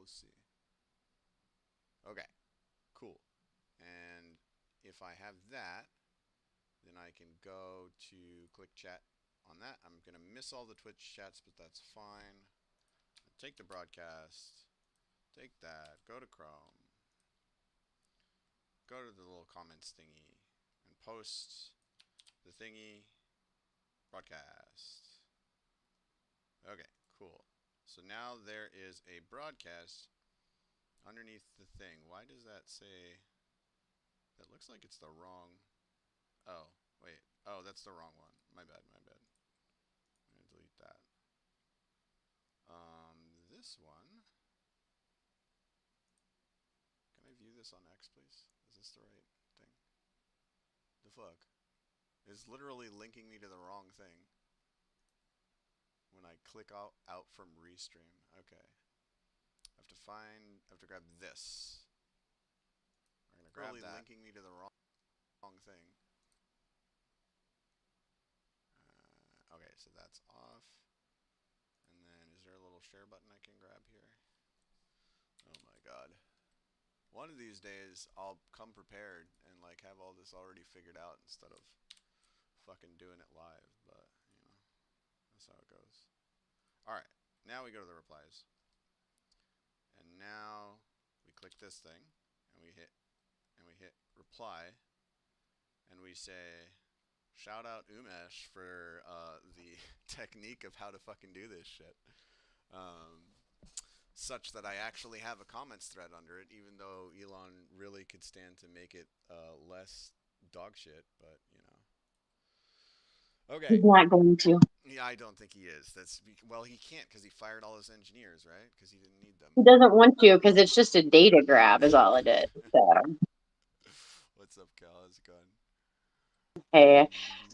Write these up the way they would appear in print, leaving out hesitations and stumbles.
see. Okay, cool. And if I have that, then I can go to click chat on that. I'm going to miss all the Twitch chats, but that's fine. Take the broadcast, take that, go to Chrome, go to the little comments thingy, and post the thingy broadcast. Okay, cool. So now there is a broadcast underneath the thing. Why does that say? That looks like it's the wrong. Oh, wait. Oh, that's the wrong one. My bad, my bad. I'm going to delete that. This one. Can I view this on X, please? Is this the right thing? The fuck? It's literally linking me to the wrong thing when I click out from Restream. Okay. I have to grab this. We're gonna grab that. Linking me to the wrong thing. Okay, so that's off. And then is there a little share button I can grab here? Oh my god. One of these days I'll come prepared and like have all this already figured out instead of fucking doing it live, but you know, that's how it goes. Alright, now we go to the replies. And now we click this thing and we hit reply and we say shout out Umesh for the technique of how to fucking do this shit. Such that I actually have a comments thread under it, even though Elon really could stand to make it less dog shit, but you know. Okay. He's not going to. Yeah, I don't think he is. Well, he can't because he fired all his engineers, right? Because he didn't need them. He doesn't want to because it's just a data grab, is all it is. So, What's up, Cal? How's it going? hey,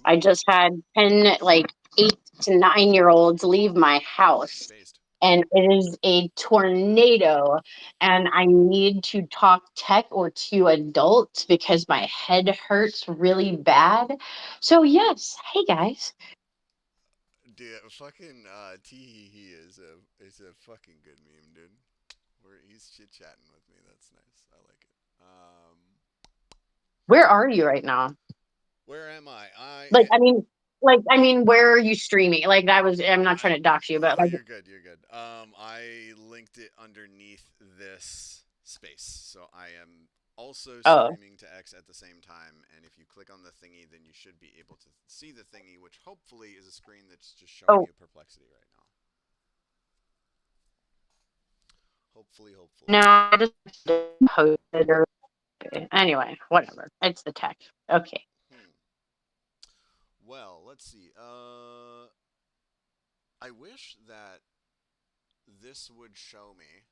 I just had 10, like 8 to 9 year olds leave my house, Based. and it is a tornado, and I need to talk tech or to adults because my head hurts really bad. So, yes, hey guys. Dude, fucking Tee Hee is a fucking good meme, dude. Where he's chit chatting with me. That's nice. I like it. Where are you right now? Where am I? Like, I mean, where are you streaming? Like, I'm not I trying to dox you, but no, like, you're good. You're good. I linked it underneath this space, so I am also oh, streaming to X at the same time. And if you click on the thingy, then you should be able to see the thingy, which hopefully is a screen that's just showing oh, you Perplexity right now. Hopefully, no, hopefully. I just posted or anyway, whatever. It's the tech. Okay. Hmm. Well, let's see. I wish that this would show me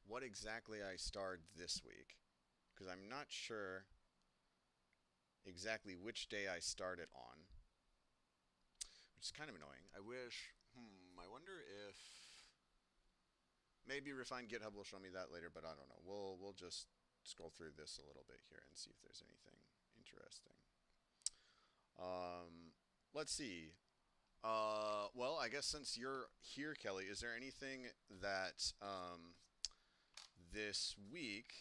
what exactly I starred this week, because I'm not sure exactly which day I started on, which is kind of annoying. I wish. I wonder if maybe refined GitHub will show me that later, but I don't know. We'll just scroll through this a little bit here and see if there's anything interesting. Um, let's see. Well, I guess since you're here, Kelly, is there anything that this week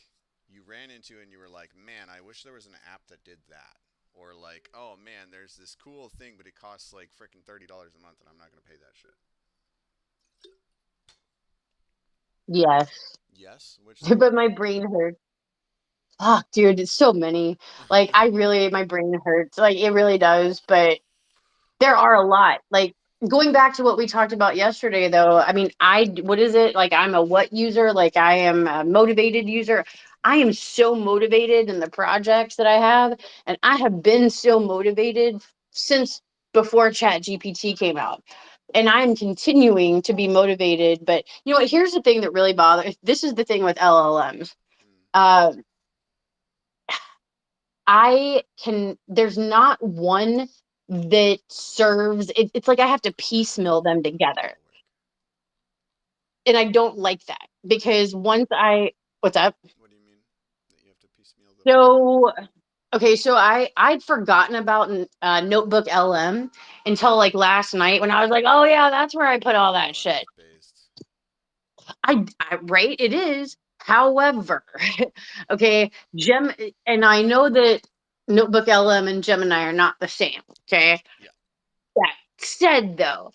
you ran into and you were like, man, I wish there was an app that did that? Or like, oh man, there's this cool thing, but it costs like freaking $30 a month, and I'm not gonna pay that shit. Yes. Yes, which thing? But my brain hurts. Fuck, dude, it's so many. Like, my brain hurts. Like, it really does. But there are a lot. Like, going back to what we talked about yesterday, though, I mean, what is it? Like, I'm a what user? Like, I am a motivated user. I am so motivated in the projects that I have. And I have been so motivated since before Chat GPT came out. And I'm continuing to be motivated. But you know what? Here's the thing that really bothers. This is the thing with LLMs. Mm, Uh, there's not one that serves it's like I have to piecemeal them how does together. that work? And I don't like that because what's up? What do you mean that you have to piecemeal them together? So, okay, so I'd forgotten about Notebook LM until like last night when I was like, oh yeah, that's where I put all that Oh, shit. nice based. right, it is. However, okay, Gem and I know that Notebook LM and Gemini are not the same. Okay, Yeah. that said, though,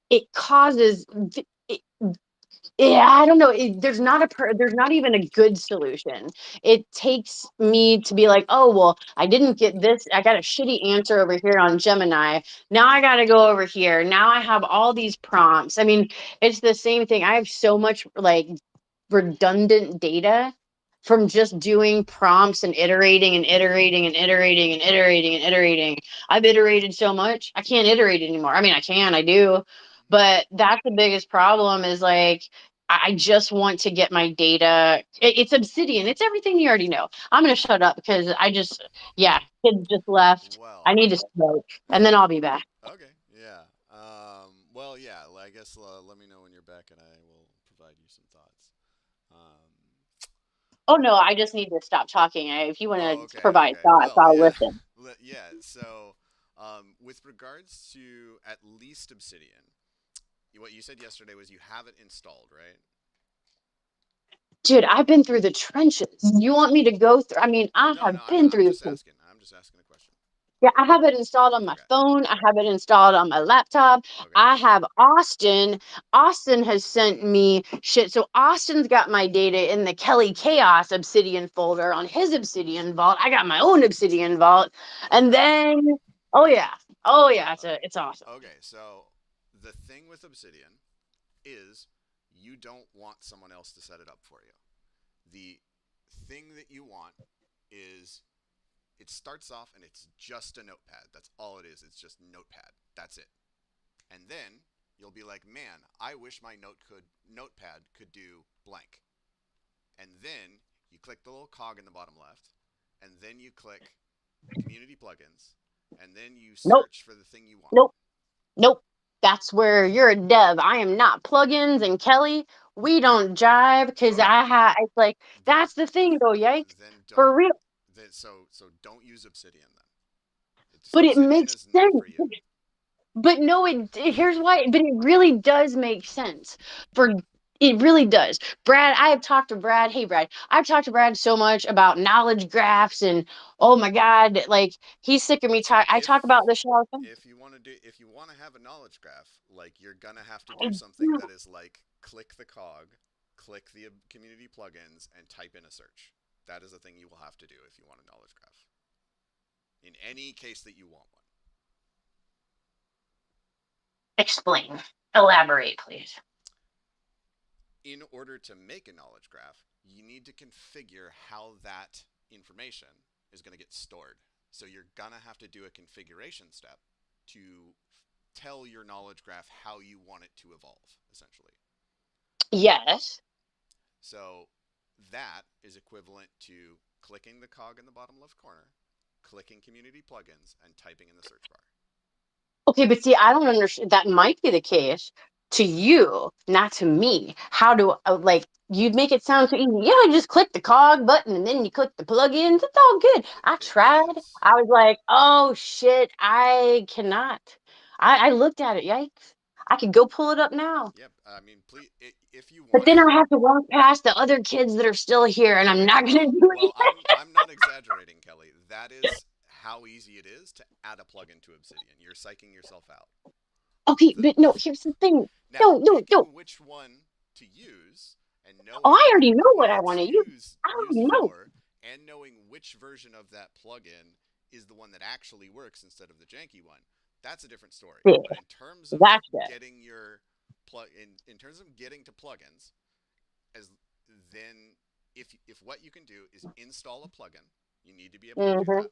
it causes. Yeah, I don't know. There's not even a good solution. It takes me to be like, oh well, I didn't get this. I got a shitty answer over here on Gemini. Now I got to go over here. Now I have all these prompts. I mean, it's the same thing. I have so much like redundant data from just doing prompts and iterating and iterating and iterating and iterating and iterating. I've iterated so much, I can't iterate anymore. I mean, I can, I do, Hmm. but that's the biggest problem is like, I just want to get my data. It's Obsidian. It's everything you already know. I'm going to shut up because yeah, kids just left. I Well, need to smoke and then I'll be back. okay, yeah. Well, yeah. I guess let me know when you're back, and I will provide you some thoughts. Um, Oh no, I just need to stop talking. If you want oh, to okay, provide okay. thoughts, Well, I'll yeah, listen. yeah. So, with regards to at least Obsidian, what you said yesterday was you have it installed, right? Dude, I've been through the trenches. You want me to go through? I mean, I No, no. have I'm been I'm through the just trenches. asking. I'm just asking a question. Yeah, I have it installed on my Okay. phone. I have it installed on my laptop. Okay. I have Austin. Austin has sent me shit. So Austin's got my data in the Kelly Chaos Obsidian folder on his Obsidian vault. I got my own Obsidian vault. And Okay. then, oh yeah. Oh yeah, it's awesome. Okay. So the thing with Obsidian is you don't want someone else to set it up for you. The thing that you want is it starts off and it's just a notepad. That's all it is. It's just notepad. That's it. And then you'll be like, "Man, I wish my notepad could do blank." And then you click the little cog in the bottom left, and then you click community plugins, and then you Nope, search for the thing you want. nope. Nope. That's where you're a dev. I am not plugins and Kelly. We don't jive because Okay. it's like Then that's the thing though, yikes. then For don't real. so don't use Obsidian then. But it Obsidian makes is not sense. for you. But no, here's why, but it really does make sense. For it really does. Brad, I have talked to Brad. Hey Brad, I've talked to Brad so much about knowledge graphs and oh my God, like he's sick of me So talk I talk about this shit all the time. if you want to have a knowledge graph, like you're gonna have to I do something do. that is like click the cog, click the community plugins, and type in a search. That is a thing you will have to do if you want a knowledge graph. In any case that you want one. Explain. Elaborate, please. In order to make a knowledge graph, you need to configure how that information is going to get stored. So you're going to have to do a configuration step to tell your knowledge graph how you want it to evolve, essentially. Yes. So that is equivalent to clicking the cog in the bottom left corner, clicking community plugins, and typing in the search bar. Okay, but see, I don't understand. That might be the case to you, not to me. How do like you'd make it sound so easy? Yeah, you just click the cog button and then you click the plugins. It's all good. I It tried. is. I was like, oh shit, I cannot. I looked at it. Yikes! I could go pull it up now, Yep. I mean, please, if you but want then to. I have to walk past the other kids that are still here, and I'm Okay, not gonna do it. I'm not exaggerating, Kelly. That is how easy it is to add a plugin to Obsidian. You're psyching yourself out. Okay, The, but no. Here's the thing. Now, No, no, no. picking which one to use and Oh, I knowing already know what what I it's want to use. I used already know. for and knowing which version of that plugin is the one that actually works instead of the janky one, that's a different story. Yeah, But in terms of that's it. getting your plug in terms of getting to plugins, as then if what you can do is install a plugin, you need to be able to do Mhm. that,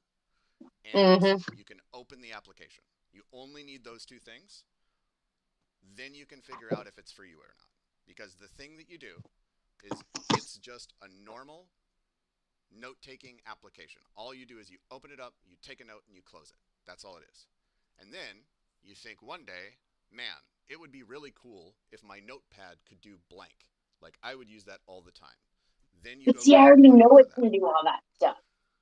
and Mhm. you can open the application. You only need those two things, then you can figure out if it's for you or not. Because the thing that you do is it's just a normal note taking application. All you do is you open it up, you take a note, and you close it. That's all it is. And then you think one day, man, it would be really cool if my notepad could do blank. Like I would use that all the time. Then you But go see, I create a already know plugin for it that. can do all that stuff.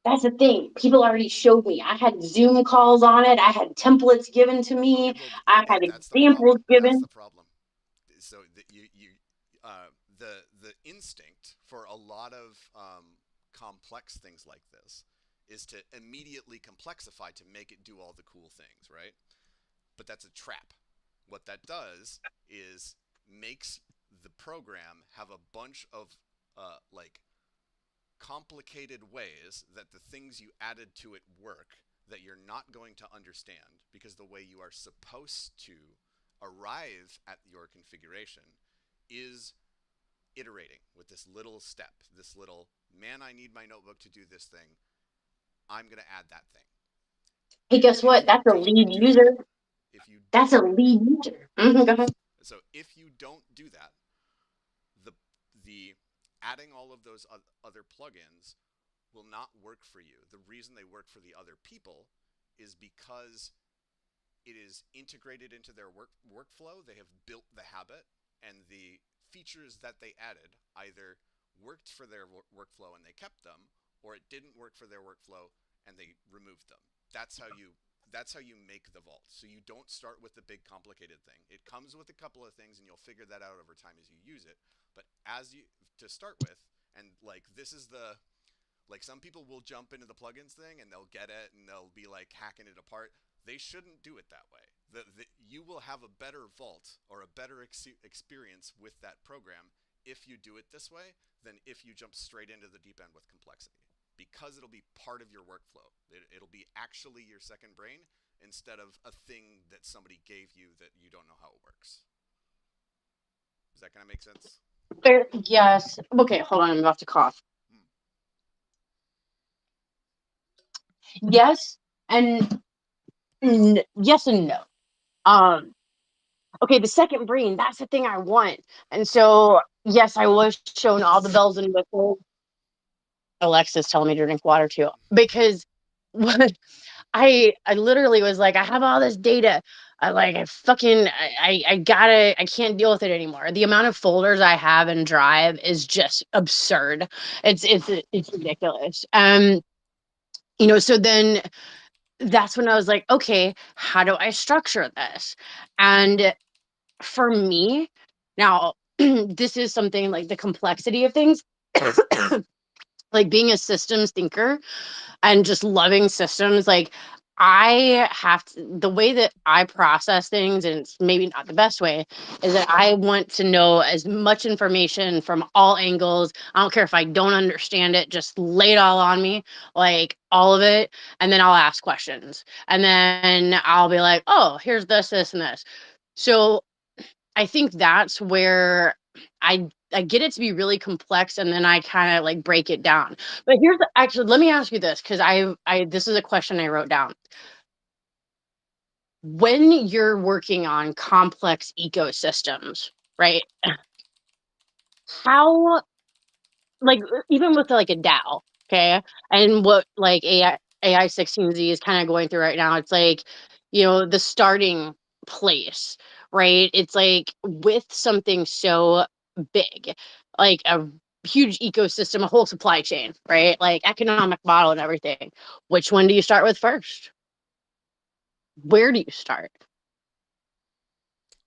That's the thing. People already showed me. I had Zoom calls on it. I had templates given to Okay, me. well I had that's the problem. examples That's given. the problem. So that you uh, the instinct for a lot of complex things like this is to immediately complexify to make it do all the cool things, right? But that's a trap. What that does is makes the program have a bunch of like complicated ways that the things you added to it work that you're not going to understand, because the way you are supposed to arrive at your configuration is iterating with this little step, this little, man, I need my notebook to do this thing. I'm going to add that thing. Hey, And guess if what? you That's a don't lead do that, user. if you That's a don't, lead user. Go ahead. so if you don't do that, the the adding all of those other plugins will not work for you. The reason they work for the other people is because it is integrated into their workflow. They have built the habit, and the features that they added either worked for their workflow and they kept them, or it didn't work for their workflow and they removed them. That's how you that's how you make the vault. So you don't start with the big complicated thing. It comes with a couple of things and you'll figure that out over time as you use it. But as you to start with, and like this is the like some people will jump into the plugins thing and they'll get it and they'll be like hacking it apart. They shouldn't do it that way. You will have a better vault or a better experience with that program if you do it this way than if you jump straight into the deep end with complexity, because it'll be part of your workflow. It'll be actually your second brain instead of a thing that somebody gave you that you don't know how it works. Is that going to make sense? Yes. Okay, hold on. I'm about to cough. Hmm. Yes, and yes and no. Um, okay, the second brain, that's the thing I want. And so, yes, I was shown all the bells and whistles. Alexa's telling me to drink water too. Because what I literally was like, I have all this data. I gotta I can't deal with it anymore. The amount of folders I have in Drive is just absurd. It's ridiculous. So then that's when I was like, okay, how do I structure this? And for me, now this is something like the complexity of things, like being a systems thinker and just loving systems. Like I have to, the way that I process things, and it's maybe not the best way, is that I want to know as much information from all angles. I don't care if I don't understand it, just lay it all on me, like all of it. And then I'll ask questions. And then I'll be like, oh, here's this, and this. So I think that's where I get it to be really complex, and then I kind of like break it down. But actually, let me ask you this, because I this is a question I wrote down. Sure. When you're working on complex ecosystems, right? How, like, even with like a DAO, okay, and what like AI 16Z is kind of going through right now, it's like, the starting place, right? It's like with something so big, like a huge ecosystem, a whole supply chain, right? Like economic model and everything. Which one do you start with first? Where do you start?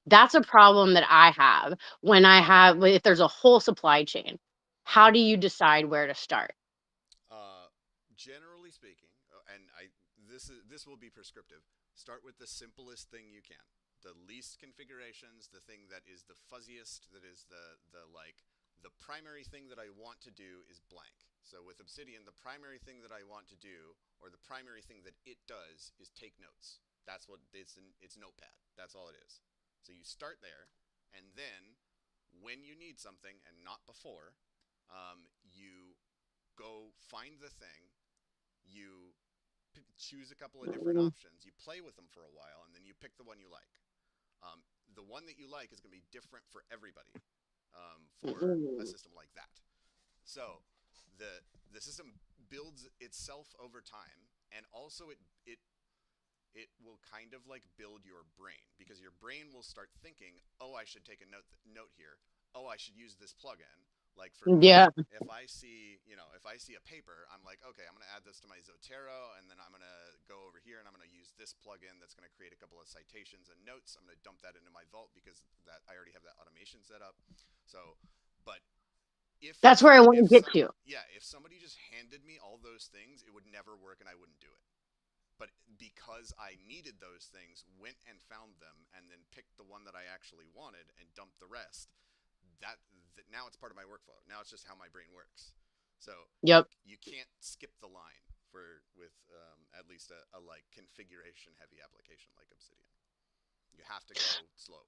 That's a problem that I have when if there's a whole supply chain. How do you decide where to start? Uh, Generally speaking, and this will be prescriptive. Start with the simplest thing you can, the least configurations, the thing that is the fuzziest, that is the like the primary thing that I want to do is blank. So with Obsidian, the primary thing that I want to do, or the primary thing that it does, is take notes. That's what it's Notepad. That's all it is. So you start there, and then when you need something and not before, you go find the thing, you choose a couple of different options, you play with them for a while, and then you pick the one you like. The one that you like is going to be different for everybody for a system like that. So the the system builds itself over time, and also it will kind of like build your brain, because your brain will start thinking, oh, I should take a note here. Oh, I should use this plugin. Like for me, Yeah. if I see a paper, I'm like, okay, I'm going to add this to my Zotero, and then I'm going to go over here and I'm going to use this plugin that's going to create a couple of citations and notes. I'm going to dump that into my vault because that I already have that automation set up. So But if That's where I want to if get some to. yeah, if somebody just handed me all those things, it would never work and I wouldn't do it. But because I needed those things, went and found them, and then picked the one that I actually wanted and dumped the rest. That, that now it's part of my workflow. Now it's just how my brain works. So Yep. you can't skip the line for with at least a like configuration heavy application like Obsidian. You have to go slow.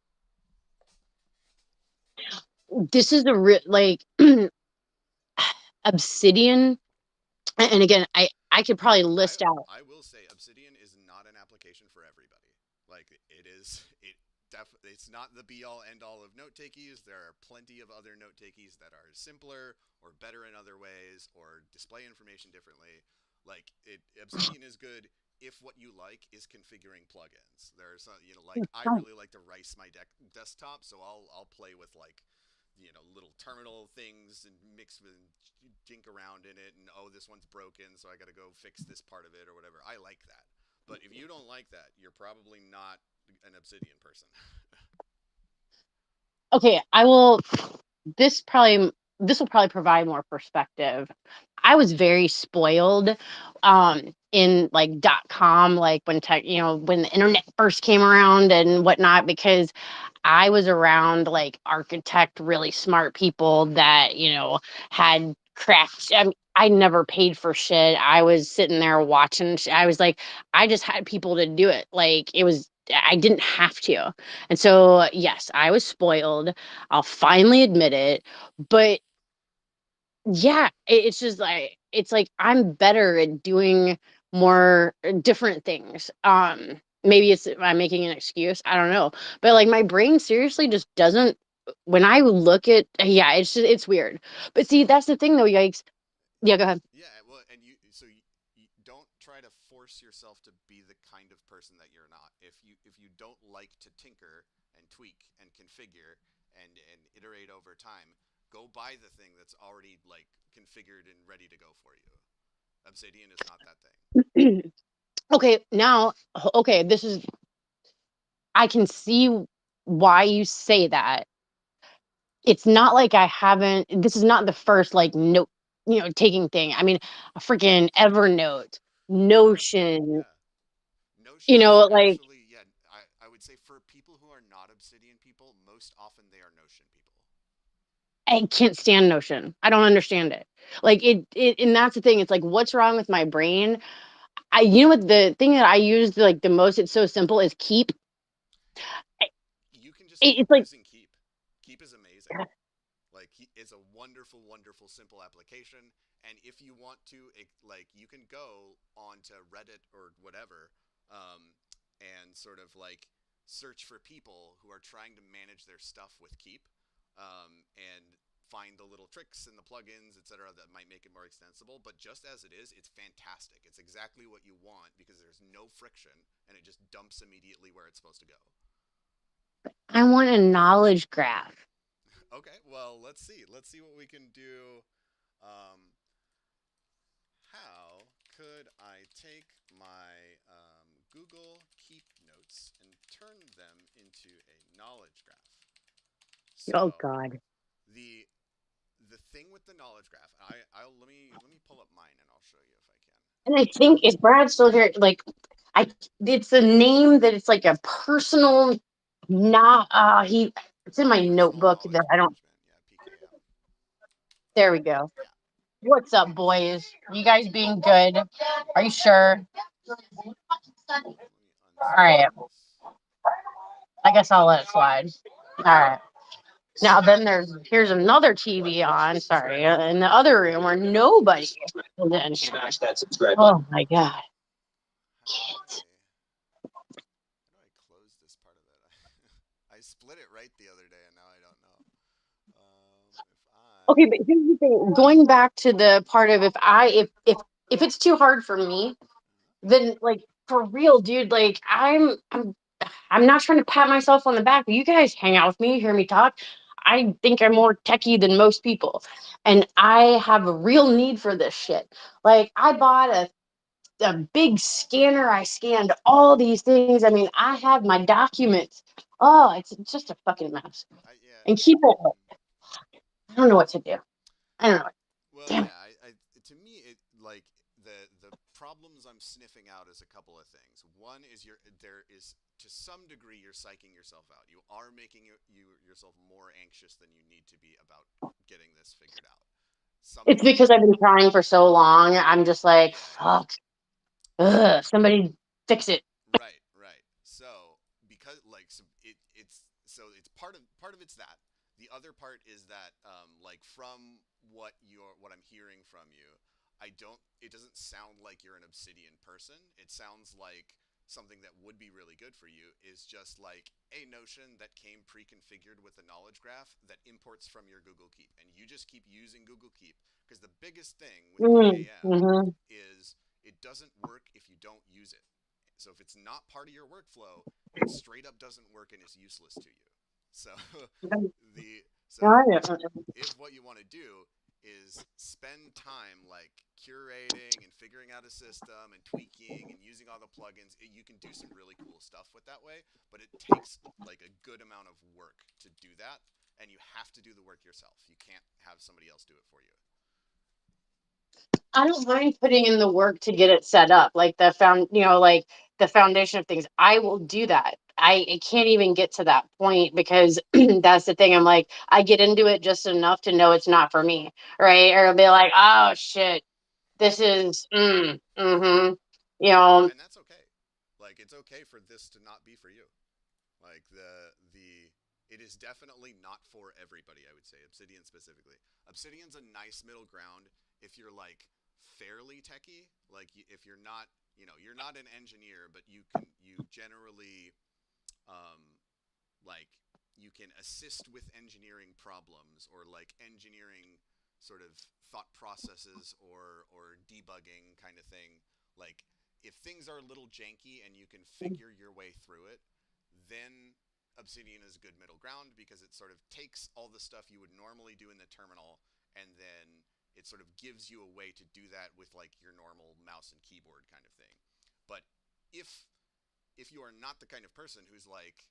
This is like Obsidian, and again, I could probably list out. I will say Obsidian is not an application for everybody. Like it is it's not the be all end all of note takeys. There are plenty of other note takeys that are simpler or better in other ways or display information differently. Like Obsidian is good if what you like is configuring plugins. There's some, like I really like to rice my desktop, so I'll play with like little terminal things and mix and jink around in it, and oh, this one's broken, so I got to go fix this part of it or whatever. I like that. But if you don't like that, you're probably not an Obsidian person. Okay, I will. This will probably provide more perspective. I was very spoiled in like .com, like when tech, when the internet first came around and whatnot, because I was around like architect, really smart people that, had cracked. I never paid for shit. I was sitting there watching. I was like, I just had people to do it. Like it was, I didn't have to. And so, yes, I was spoiled. I'll finally admit it. But yeah, it's just like, it's like I'm better at doing more different things. Maybe it's I'm making an excuse. I don't know. But like my brain seriously just doesn't when I look at yeah, it's weird. But see, that's the thing though, yikes. Yeah, go ahead. Yeah, well, and you don't try to force yourself to be the kind of person that you're not. If you don't like to tinker and tweak and configure and iterate over time, go buy the thing that's already like configured and ready to go for you. Obsidian is not that thing. Okay, now okay, this is I can see why you say that. It's not like I haven't this is not the first like note, taking thing. I mean, a freaking Evernote, Notion, Yeah. Notion is like actually, yeah, I would say for people who are not Obsidian people, most often they are Notion people. I can't stand Notion. I don't understand it. Like and that's the thing. It's like, what's wrong with my brain? You know what the thing that I use like the most? It's so simple. Is Keep. You can just keep It's like using Keep. Keep is amazing. Like it's a wonderful, wonderful, simple application. And if you want to, like, you can go onto Reddit or whatever, and sort of like search for people who are trying to manage their stuff with Keep, and find the little tricks and the plugins, etc., that might make it more extensible. But just as it is, it's fantastic. It's exactly what you want because there's no friction and it just dumps immediately where it's supposed to go. I want a knowledge graph. Okay, well, let's see. Let's see what we can do. Um, how could I take my Google Keep notes and turn them into a knowledge graph? Oh So God. the the thing with the knowledge graph, I'll let me pull up mine and I'll show you if I can. And I think is Brad still here? Like, I it's a name that it's like a personal. Not he. It's in my Personal notebook knowledge that I don't. management, yeah, PKM. There we go. Yeah. What's up, boys? Are you guys being good? Are you sure? Let me All unsubmit right. this. I guess I'll let it slide. All right. Now then, here's another TV on. Sorry, in the other room where nobody. Is. And then, oh my God. How do I close this part of it? I split it right the other day and now I don't know. If Okay, I but here's the thing. Going back to the part of if it's too hard for me, then like for real, dude, like I'm not trying to pat myself on the back, but you guys hang out with me, hear me talk. I think I'm more techie than most people. And I have a real need for this shit. Like I bought a big scanner. I scanned all these things. I mean, I have my documents. Oh, it's just a fucking mess. yeah, And keep it. I don't know what to do. I don't know. Well, Damn it. yeah, to me it like the problems I'm sniffing out is a couple of things. One is there is to some degree you're psyching yourself out. You are making yourself more anxious than you need to be about getting this figured out. It's Some because I've been trying for so long. I'm just like, Yeah, yeah. fuck. So Ugh, somebody fix it. right, right. So because like so it's part of it's that. The other part is that like from what I'm hearing from you, it doesn't sound like you're an obsidian person. It sounds like something that would be really good for you is just like a notion that came pre-configured with the knowledge graph that imports from your Google Keep, and you just keep using Google Keep because the biggest thing with PKM Mm-hmm. is it doesn't work if you don't use it. So if it's not part of your workflow, it straight up doesn't work and is useless to you. So the so if what you want to do is spend time like curating and figuring out a system and tweaking and using all the plugins, you can do some really cool stuff with that way, but it takes like a good amount of work to do that, and you have to do the work yourself. You can't have somebody else do it for you. I don't mind putting in the work to get it set up, like like the foundation of things. I will do that. I can't even get to that point because that's the thing. I'm like, I get into it just enough to know it's not for me, right? Or it'll be like, oh shit, this is, mm-hmm. You know, And that's okay. Like it's okay for this to not be for you. Like the it is definitely not for everybody, I would say, Obsidian specifically. Obsidian's a nice middle ground if you're like fairly techy, like if you're not, you're not an engineer, but you generally um like you can assist with engineering problems or like engineering sort of thought processes or debugging kind of thing. Like if things are a little janky and you can figure your way through it, then Obsidian is a good middle ground because it sort of takes all the stuff you would normally do in the terminal, and then it sort of gives you a way to do that with like your normal mouse and keyboard kind of thing. But if if you are not the kind of person who's like,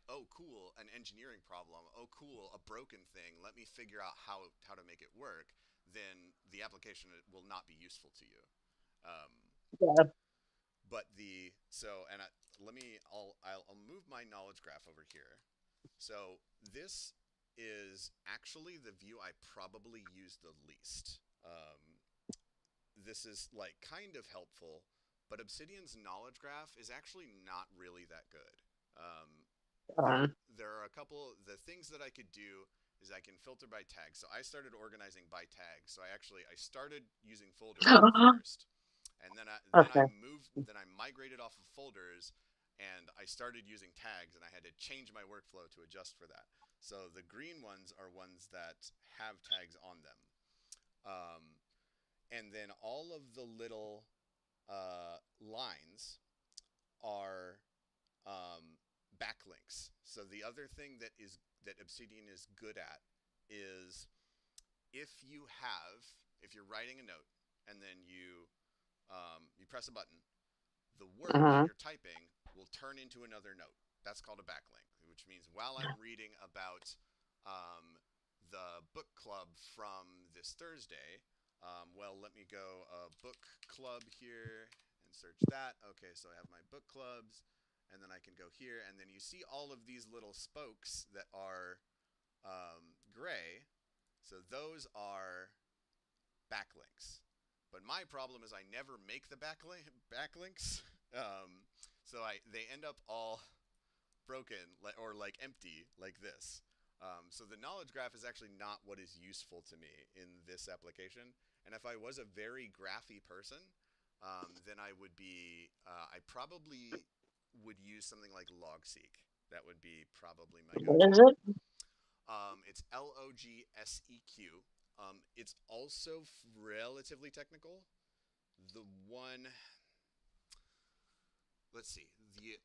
oh cool, an engineering problem, oh cool, a broken thing, let me figure out how to make it work, then the application will not be useful to you. Um, yeah. but the so and I, let me I'll move my knowledge graph over here. So this is actually the view I probably use the least. This is like kind of helpful, but Obsidian's knowledge graph is actually not really that good. Um, Um, there are a couple the things that I could do is I can filter by tag. So I started organizing by tag. So I started using folders at first, and okay. then I migrated off of folders, and I started using tags, and I had to change my workflow to adjust for that. So the green ones are ones that have tags on them. Um, and then all of the little lines are backlinks. So the other thing that Obsidian is good at is if you have if you're writing a note and then you press a button, the word that Uh-huh. you're typing will turn into another note. That's called a backlink, which means while I'm reading about um, the book club from this Thursday, let me go book club here and search that. Okay, so I have my book clubs, and then I can go here, and then you see all of these little spokes that are gray. So those are backlinks. But my problem is I never make the backlinks. So they end up all broken or like empty like this. So the knowledge graph is actually not what is useful to me in this application. And if I was a very graphy person, then I probably would use something like logseek. That would be probably my What go-to. is it? It's LOGSEQ. It's also relatively technical. The one, let's see,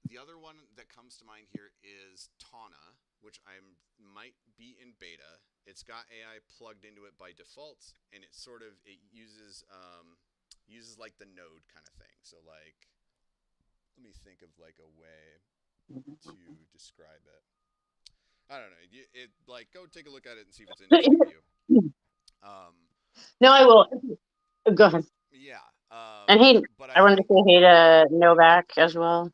the other one that comes to mind here is Tana, which I might be in beta. It's got AI plugged into it by default, and it uses like the node kind of thing. So like, let me think of like a way to describe it. I don't know. It like go take a look at it and see if it's interesting to you. Um, No, I will. Go ahead. yeah. And hey, But I I wanted to think say hey to Novak as well.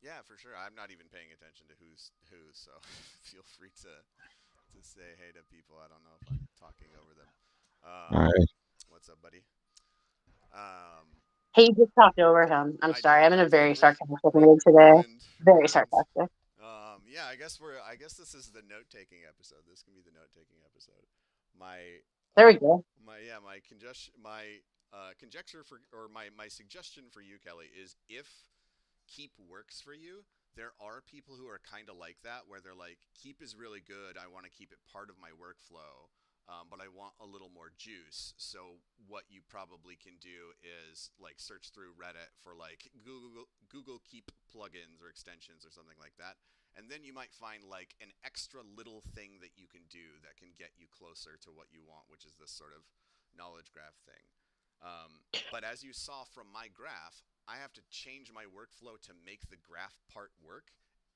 yeah, for sure. I'm not even paying attention to who's who, so feel free to say hey to people. I don't know if I'm talking over them. All Um, right. what's up, buddy? Um, Hey, you just talked over him. I'm I sorry. did. I'm in I a did. very sarcastic Ru- mood today. ruined. Very Ruined. sarcastic. Yeah, I guess we're. I guess this is the note taking episode. This can be the note taking episode. My, There we go. my conjecture for, or my suggestion for you, Kelly, is if keep works for you, there are people who are kind of like that, where they're like, keep is really good. I want to keep it part of my workflow, but I want a little more juice. So what you probably can do is like search through Reddit for like Google Keep plugins or extensions or something like that. And then you might find like an extra little thing that you can do that can get you closer to what you want, which is this sort of knowledge graph thing. But as you saw from my graph, I have to change my workflow to make the graph part work,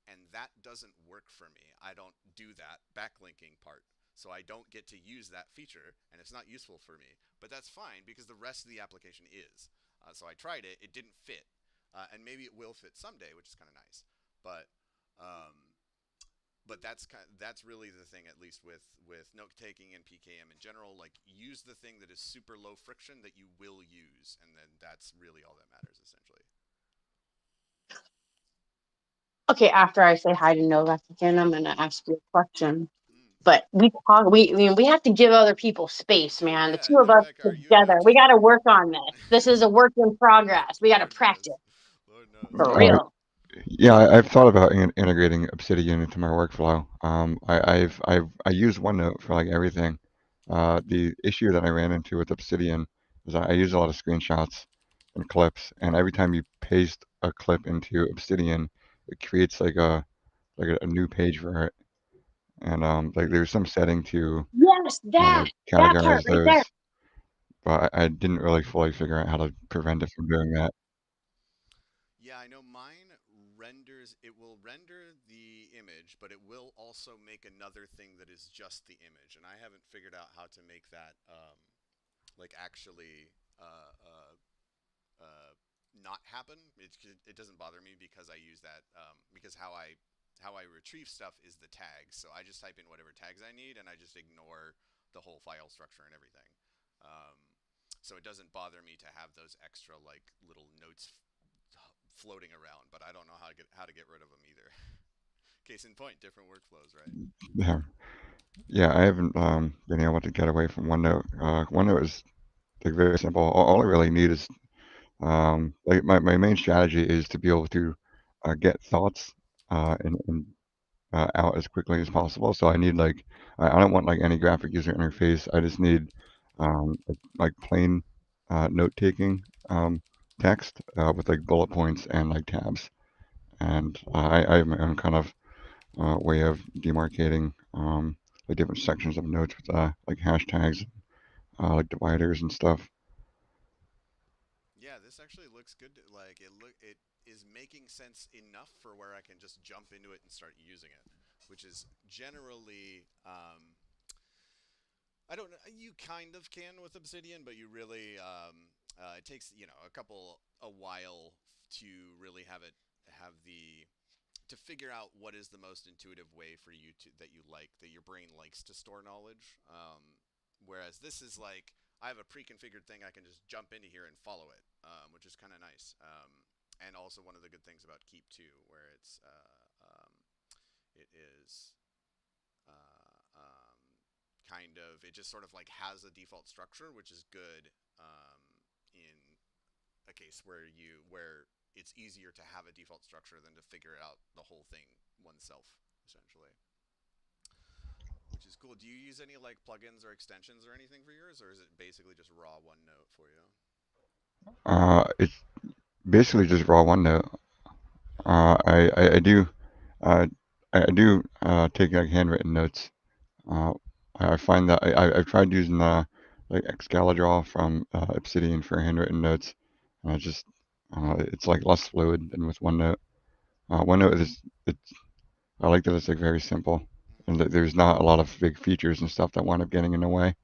and that doesn't work for me. I don't do that backlinking part. So I don't get to use that feature, and it's not useful for me. But that's fine because the rest of the application is. So I tried it, it didn't fit. And maybe it will fit someday, which is kind of nice. But um, that's really the thing, at least with note taking and PKM in general. Like, use the thing that is super low friction that you will use, and then that's really all that matters essentially. Okay, after I say hi to Novak again, I'm gonna ask you a question. Mm. But we talk. I mean, we have to give other people space, Do man. The yeah, two of us Novak, are you a together, note we got to taker? work on this. This is a work in progress. We got to Lord practice knows, Lord knows. for Uh, real. yeah, I've thought about integrating Obsidian into my workflow. I use OneNote for like everything. The issue that I ran into with Obsidian is I use a lot of screenshots and clips, and every time you paste a clip into Obsidian, it creates like a new page for it. And like there's some setting to Yes, that like that part categorize right there. those, but I didn't really fully figure out how to prevent it from doing that. Yeah, I know mine renders, it will render the image, but it will also make another thing that is just the image. And I haven't figured out how to make that like actually uh, uh, not happen. It doesn't bother me because I use that because how I retrieve stuff is the tags. So I just type in whatever tags I need, and I just ignore the whole file structure and everything. Um, so it doesn't bother me to have those extra like little notes floating around, but I don't know how to get rid of them either. Case in point, different workflows, right? Yeah, yeah, I haven't been able to get away from OneNote. OneNote is like very simple. All I really need is like my main strategy is to be able to get thoughts and out as quickly as possible. So I need like I don't want like any graphic user interface. I just need like plain note taking text with like bullet points and like tabs. And I have my own kind of way of demarcating like different sections of notes with like hashtags, like dividers and stuff. Yeah, this actually looks good. Like it is making sense enough for where I can just jump into it and start using it, which is generally I don't know. You kind of can with Obsidian, but you really it takes a while to really have the to figure out what is the most intuitive way for you to that you like that your brain likes to store knowledge. Whereas this is like I have a pre-configured thing I can just jump into here and follow it, which is kind of nice. And also one of the good things about Keep too, where it is kind of it just sort of like has a default structure, which is good in a case where it's easier to have a default structure than to figure out the whole thing oneself, essentially. Which is cool. Do you use any like plugins or extensions or anything for yours, or is it basically just raw OneNote for you? It's basically just raw OneNote. I do uh, I do take like handwritten notes. Uh, I find that I've tried using like Excalidraw from Obsidian for handwritten notes, and I just it's like less fluid than with OneNote. OneNote is it's I like that it's like very simple. and there's not a lot of big features and stuff that wind up getting in the way.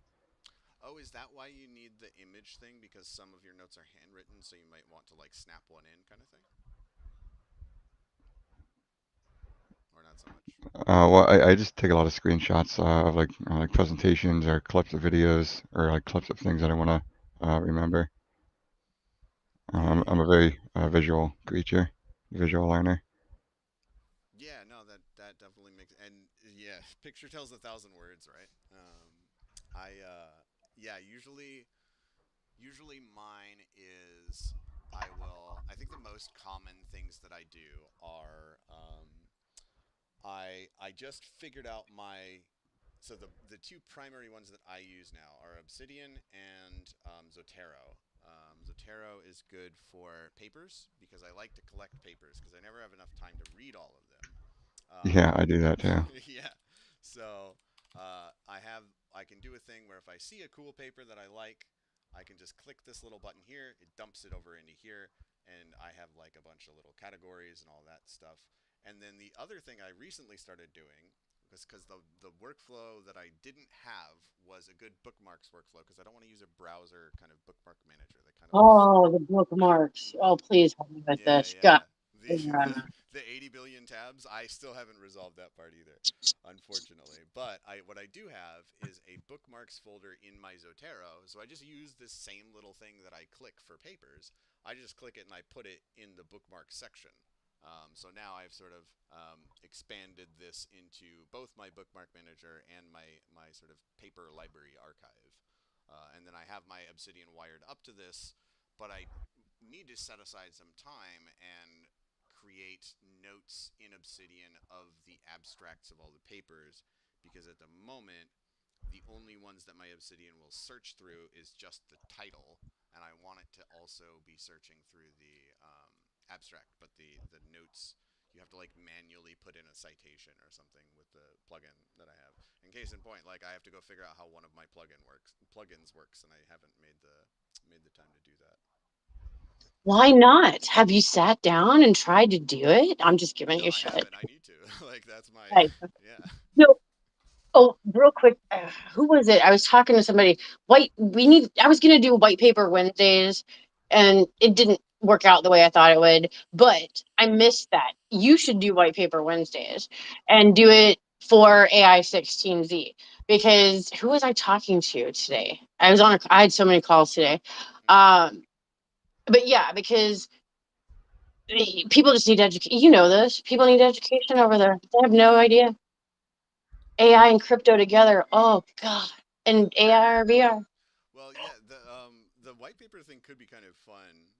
Oh, is that why you need the image thing? Because some of your notes are handwritten, so you might want to like snap one in, kind of thing, or not so much. Well, I just take a lot of screenshots of like presentations or clips of videos or like clips of things that I want to remember. Yeah, I'm a very visual creature, visual learner. yeah. No, that definitely makes. And yeah, picture tells a thousand words, right? Yeah, usually mine is I will. I think the most common things that I do are I just figured out my so the two primary ones that I use now are Obsidian and Zotero. Zotero is good for papers because I like to collect papers because I never have enough time to read all of them. Yeah, I do that too. Yeah, so I can do a thing where if I see a cool paper that I like, I can just click this little button here. It dumps it over into here, and I have like a bunch of little categories and all that stuff. And then the other thing I recently started doing was because the workflow that I didn't have was a good bookmarks workflow because I don't want to use a browser kind of bookmark manager that kind of Oh, the bookmarks. Oh, please help me with yeah, this. God. yeah. The, Yeah. the 80 billion tabs, I still haven't resolved that part either, unfortunately. But what I do have is a bookmarks folder in my Zotero. So I just use this same little thing that I click for papers. I just click it and I put it in the bookmarks section. So now I've sort of expanded this into both my bookmark manager and my sort of paper library archive. And then I have my Obsidian wired up to this, but I need to set aside some time and create notes in Obsidian of the abstracts of all the papers because at the moment the only ones that my Obsidian will search through is just the title, and I want it to also be searching through the abstract, but the notes you have to like manually put in a citation or something with the plugin that I have. In case in point, like I have to go figure out how one of my plugins works, and I haven't made the time to do that. Why not? Have you sat down and tried to do it? I'm just giving No, you I shit. haven't. I need to. Like that's my Hey. yeah. So, oh, real quick, who was it? I was talking to somebody. I was going to do white paper Wednesdays, and it didn't work out the way I thought it would, but I missed that. You should do white paper Wednesdays and do it for AI 16Z because who was I talking to today? I had so many calls today. Hmm. Um, but yeah, because people just need education. You know this. People need education over there. They have no idea. AI and crypto together. Oh God. And AR, VR. Well, yeah, the white paper thing could be kind of fun.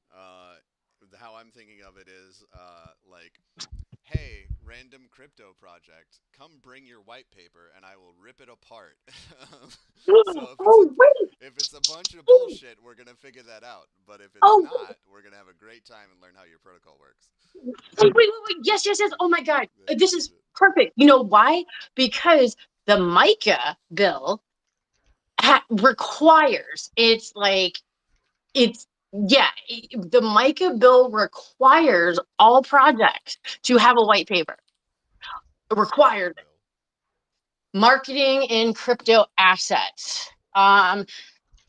How I'm thinking of it is like, hey, random crypto project, come bring your white paper and I will rip it apart. So Oh wait. if it's a bunch of bullshit, we're gonna figure that out. But if it's Oh not, we're gonna have a great time and learn how your protocol works. wait. Yes, yes, yes. Oh my God. That's This good is shit. perfect. You know why? Because the MICA bill requires it's yeah, the MICA bill requires all projects to have a white paper. What's the MICA Required bill? marketing in crypto assets.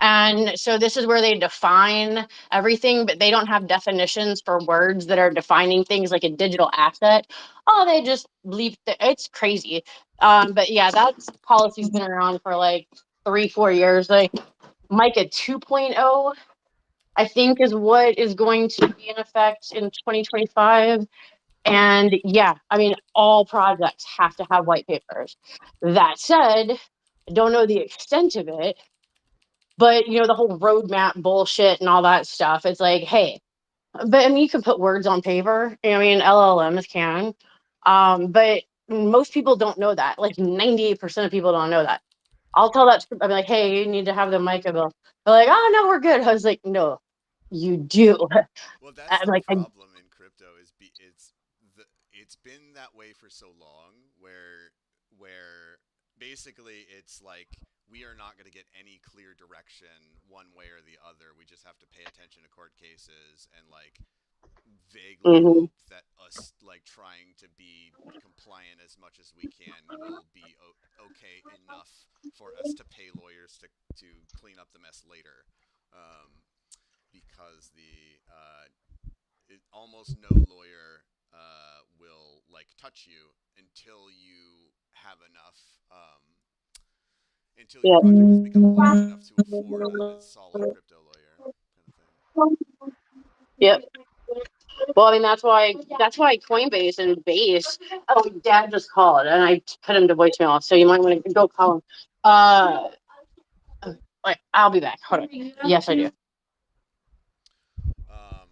And so this is where they define everything, but they don't have definitions for words that are defining things like a digital asset. Oh, they just leave it's crazy. But yeah, that policy's been around for like 3, 4 years. Like MICA 2.0, I think is what is going to be in effect in 2025. And yeah, I mean, all projects have to have white papers. That said, I don't know the extent of it, but the whole roadmap bullshit and all that stuff. It's like, hey, but I mean, you can put words on paper. I mean, LLMs can, but most people don't know that. Like 98% of people don't know that. I'll tell that. I'm like, hey, you need to have the MICA bill. They're like, oh no, we're good. I was like, no, you do. Well, that's I'm the like, problem in crypto is it's been that way for so long where basically it's like we are not going to get any clear direction one way or the other. We just have to pay attention to court cases and like vaguely Hmm. hope that us like trying to be compliant as much as we can will be okay enough for us to pay lawyers to clean up the mess later, um, because almost no lawyer will like touch you until your Yeah. project has become large enough to afford a solid crypto lawyer kind of thing. Yep. Well, I mean that's why Coinbase and Base. Oh, Dad just called, and I put him to voicemail, so you might want to go call him. Uh, wait, I'll be back. Hold on. Yes, I do. Um,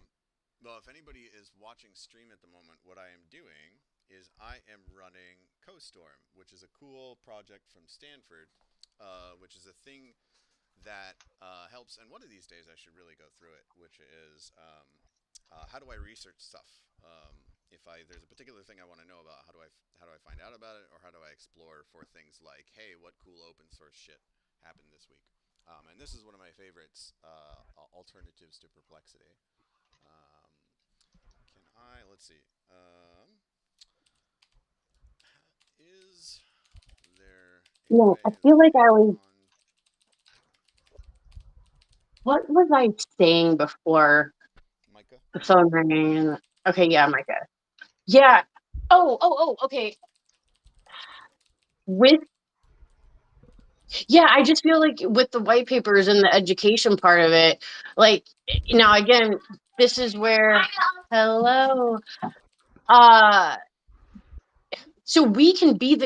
well, if anybody is watching stream at the moment, what I am doing is I am running CoStorm, which is a cool project from Stanford, which is a thing that helps. And one of these days, I should really go through it, which is how do I research stuff? If there's a particular thing I want to know about, how do I find out about it, or how do I explore for things like, hey, what cool open source shit happened this week? And this is one of my favorites, alternatives to perplexity. Um, can I? Let's see. Is there a Yeah, I way of feel like getting I was. on What was I saying before Micah? the phone ringing? And okay, yeah, Micah. Yeah. Oh. Okay. With Yeah, I just feel like with the white papers and the education part of it, like now again, this is where hello. Uh so we can be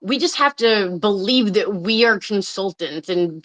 we just have to believe that we are consultants and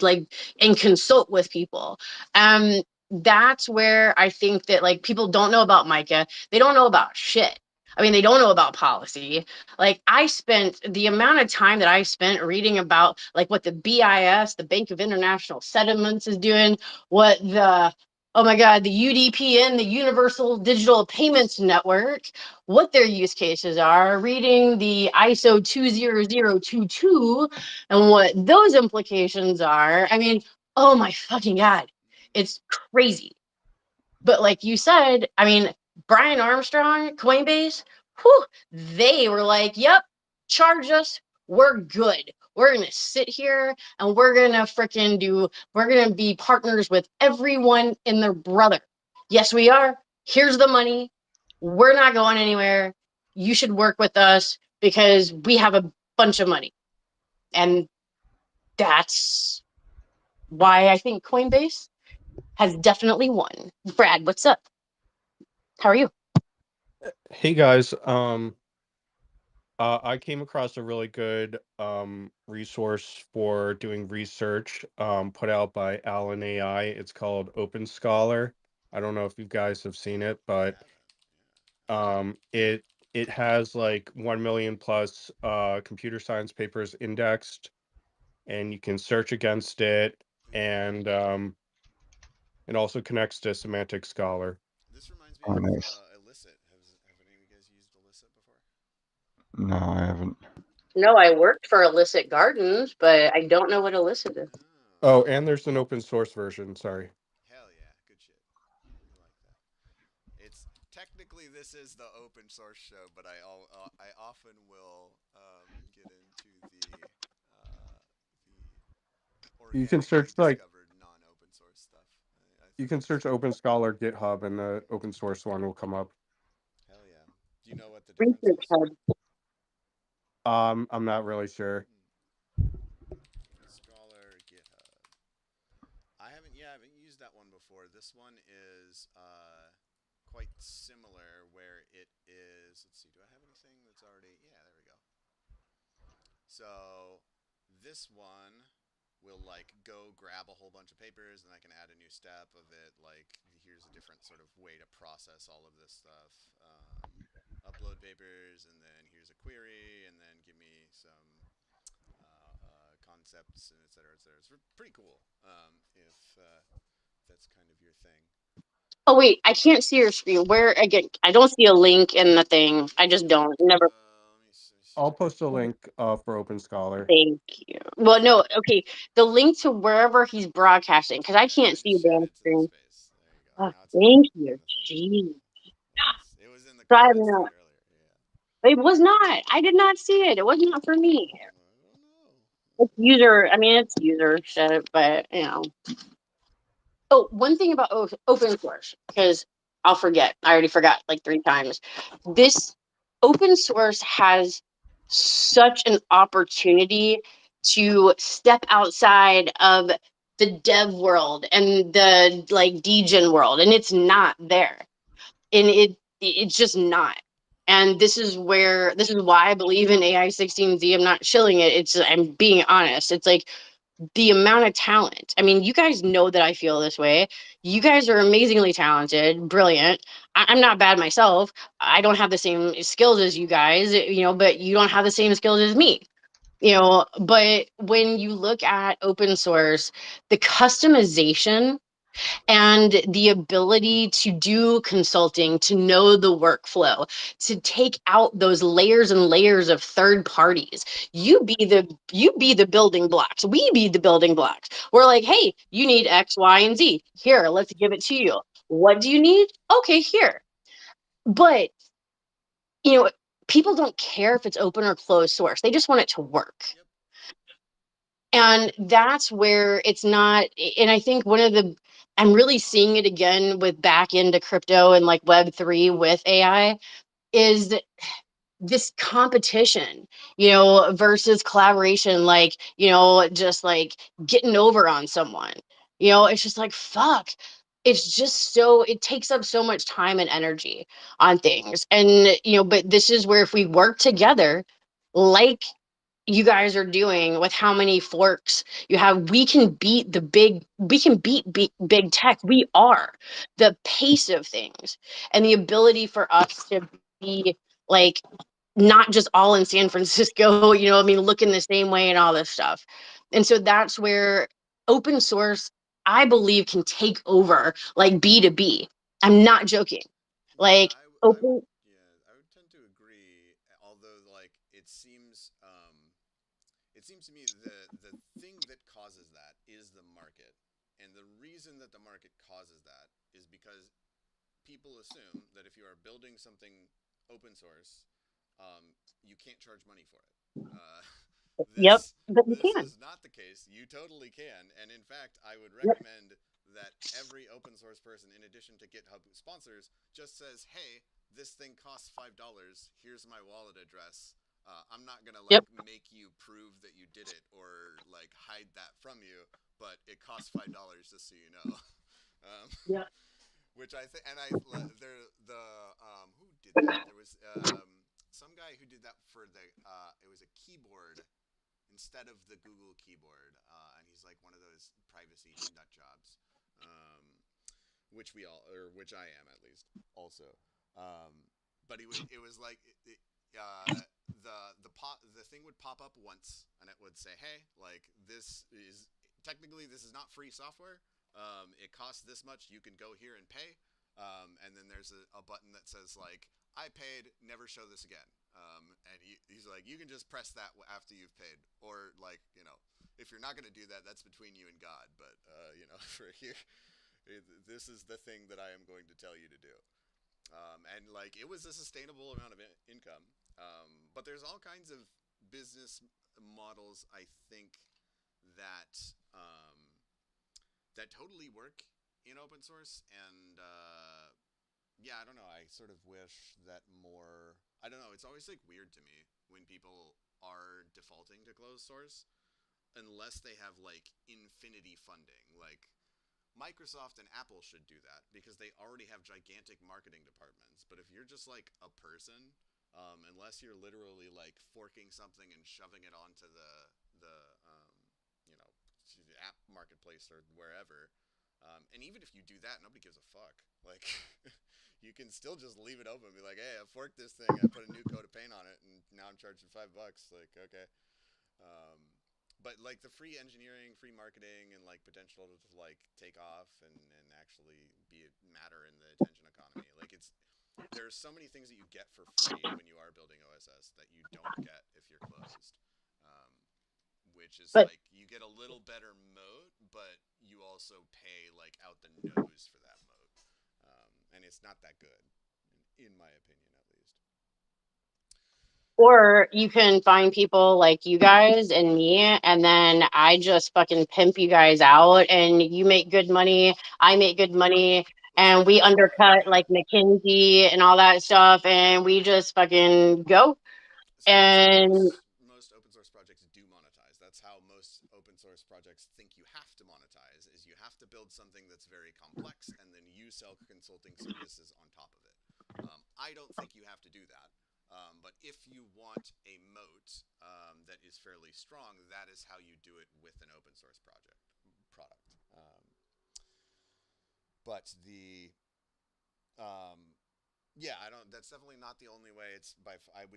consult with people. um that's where I think that like people don't know about Micah. They don't know about shit. I mean, they don't know about policy. Like I spent the amount of time that I spent reading about like what the BIS, the Bank of International Settlements, is doing, what the oh my god, the UDPN, the Universal Digital Payments Network, what their use cases are, reading the ISO 20022 and what those implications are. I mean, oh my fucking God, it's crazy. But like you said, I mean, Brian Armstrong, Coinbase, whew, they were like, yep, charge us. We're good. We're going to sit here and we're going to be partners with everyone and their brother. Yes, we are. Here's the money. We're not going anywhere. You should work with us because we have a bunch of money. And that's why I think Coinbase has definitely won. Brad, what's up? How are you? Hey guys, I came across a really good resource for doing research put out by Allen AI. It's called Open Scholar. I don't know if you guys have seen it, I but haven't. um, it it has like 1 million plus computer science papers indexed, and you can search against it, and it also connects to Semantic Scholar. This reminds me Oh, of nice. Illicit. Have any of you guys used Illicit before? No, I haven't. No, I worked for Illicit Gardens, but I don't know what Illicit is. Oh, Oh, okay. and there's an open source version. Sorry. Hell yeah, good shit. We like that. It's technically this is the open source show, but I often will get into the You can organically search like discovered non-open source stuff. I you think can it's search Open Scholar GitHub, and the open source one will come up. hell yeah. Do you know what the difference Research is? Hub. I'm not really sure. Hmm. Open Scholar GitHub. I haven't used that one before. This one is quite similar, where it is. Let's see. Do I have anything that's already? Yeah, there we go. So this one will like go grab a whole bunch of papers, and I can add a new step of it. Like here's a different sort of way to process all of this stuff. Upload papers, and then here's a query, and then give me some concepts, and et cetera, et cetera. It's pretty cool. If that's kind of your thing. Oh wait, I can't see your screen. Where again? I don't see a link in the thing. I There's just a don't. Never. let me see I'll if I post a can. link for Open Scholar. Thank you. Well, no. Okay, the link to wherever he's broadcasting, because I Yeah, can't I see a just shared damn it to the screen. space. There you go. Oh, Now it's thank in you. the thingy. Jeez. Yes, it was in the So I comments know thread earlier. Yeah. it was not. I did not see it. It was not for me. I don't know. It's user. I mean, it's user shit, but you know. Oh, one thing about open source, because I'll forget. I already forgot like 3 times. This open source has such an opportunity to step outside of the dev world and the like degen world, and it's not there. And it's just not. And this is why I believe in AI 16Z. I'm not shilling it. I'm being honest. It's like the amount of talent. I mean, you guys know that I feel this way. You guys are amazingly talented, brilliant. I'm not bad myself. I don't have the same skills as you guys, but you don't have the same skills as me. But when you look at open source, the customization and the ability to do consulting, to know the workflow, to take out those layers and layers of third parties. You be the building blocks. We be the building blocks. We're like, hey, you need X, Y, and Z. Here, let's give it to you. What do you need? Okay, here. But you know, people don't care if it's open or closed source. They just want it to work. Yep. And that's where it's not. And I think I'm really seeing it again with back into crypto and like Web3 with AI is this competition, versus collaboration, like, just like getting over on someone. It's just like, fuck. It's just it takes up so much time and energy on things. And, but this is where if we work together, like you guys are doing with how many forks you have, we can beat big tech. We are the pace of things and the ability for us to be like not just all in San Francisco, I mean, looking the same way and all this stuff. And so that's where open source, I believe, can take over like B2B. I'm not joking. Yeah, Like open, I would tend to agree. Although, like, it seems to me the thing that causes that is the market, and the reason that the market causes that is because people assume that if you are building something open source, you can't charge money for it. Uh, yep, this but you this can. is not the case. You totally can, and in fact, I would Yep, recommend that every open source person, in addition to GitHub sponsors, just says, "Hey, this thing costs $5. Here's my wallet address. I'm not gonna yep, like make you prove that you did it or like hide that from you, but it costs $5 just so you know." um, yep, which I think, and I there the who did that? There was some guy who did that for it was a keyboard instead of the Google keyboard, and he's like one of those privacy nut jobs, um, which I am at least also. Um, but it was like the thing would pop up once, and it would say, "Hey, like this is not free software. It costs this much. You can go here and pay." And then there's a button that says like, "I paid. Never show this again." And he's like, "You can just press that after you've paid, or like if you're not going to do that, that's between you and God. But for here, this is the thing that I am going to tell you to do." And like it was a sustainable amount of income. But there's all kinds of business models, I think, that that totally work in open source. And yeah, I don't know. I sort of wish that more. I don't know. It's always like weird to me when people are defaulting to closed source unless they have like infinity funding. Like Microsoft and Apple should do that because they already have gigantic marketing departments. But if you're just like a person, unless you're literally like forking something and shoving it onto the you know the app marketplace or wherever, and even if you do that, nobody gives a fuck. Like you can still just leave it open and be like, "Hey, I forked this thing. I put a new coat of paint on it, and now I'm charging $5." Like, okay. Um, but like the free engineering, free marketing, and like potential to like take off and actually be a matter in the attention economy. Like there's so many things that you get for free when you are building OSS that you don't get if you're closed. Um, which is but like you get a little better moat, but you also pay like out the nose for that moat. and it's not that good, in my opinion, at least. Or you can find people like you guys and me, and then I just fucking pimp you guys out, and you make good money. I make good money, Well, see, and we that's why, undercut yeah. like McKinsey and all that stuff, and we just fucking go. See, that's how And most open source projects do monetize. That's how most open source projects think you have to monetize is you have to build something that's very complex and then you sell consulting services on top of it. I don't think you have to do that. But if you want a moat that is fairly strong, that is how you do it with an open source product. But the yeah, I don't. That's definitely not the only way. It's by I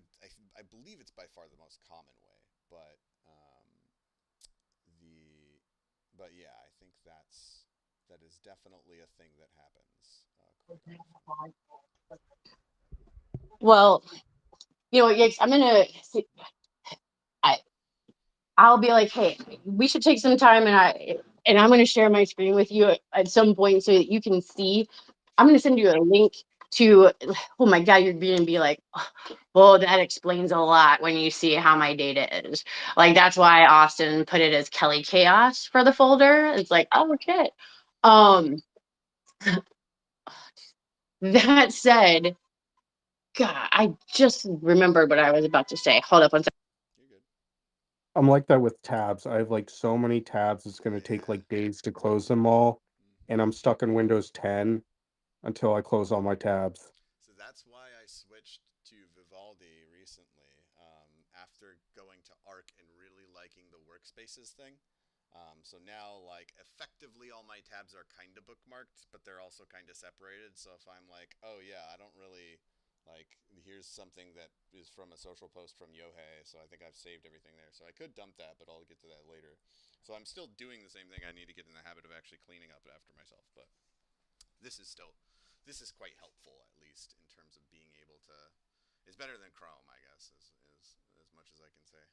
believe it's by far the most common way. But the but yeah, I think that is definitely a thing that happens quite often. well, Yates, I, I'll be like, hey, we should take some time, and I'm gonna share my screen with you at some point so that you can see. I'm gonna send you a link to. Oh my god, you're gonna be like, well, that explains a lot when you see how my data is. Like that's why Austin put it as Kelly Chaos for the folder. It's like, oh shit. Um, that said, God, I just remembered what I was about to say. Hold up one second. You're good. I'm like that with tabs. I have like so many tabs, it's gonna take Yeah. like days to close them all, and Hmm. I'm stuck in Windows 10 until I close all my tabs. So that's why I switched to Vivaldi recently. After going to Arc and really liking the workspaces thing. So now, like, effectively, all my tabs are kind of bookmarked, but they're also kind of separated. So if I'm like, oh yeah, I don't really like, here's something that is from a social post from Yohei, so I think I've saved everything there. So I could dump that, but I'll get to that later. So I'm still doing the same thing. I need to get in the habit of actually cleaning up after myself, but this is still this is quite helpful, at least in terms of being able to. It's better than Chrome, I guess, is as much as I can say.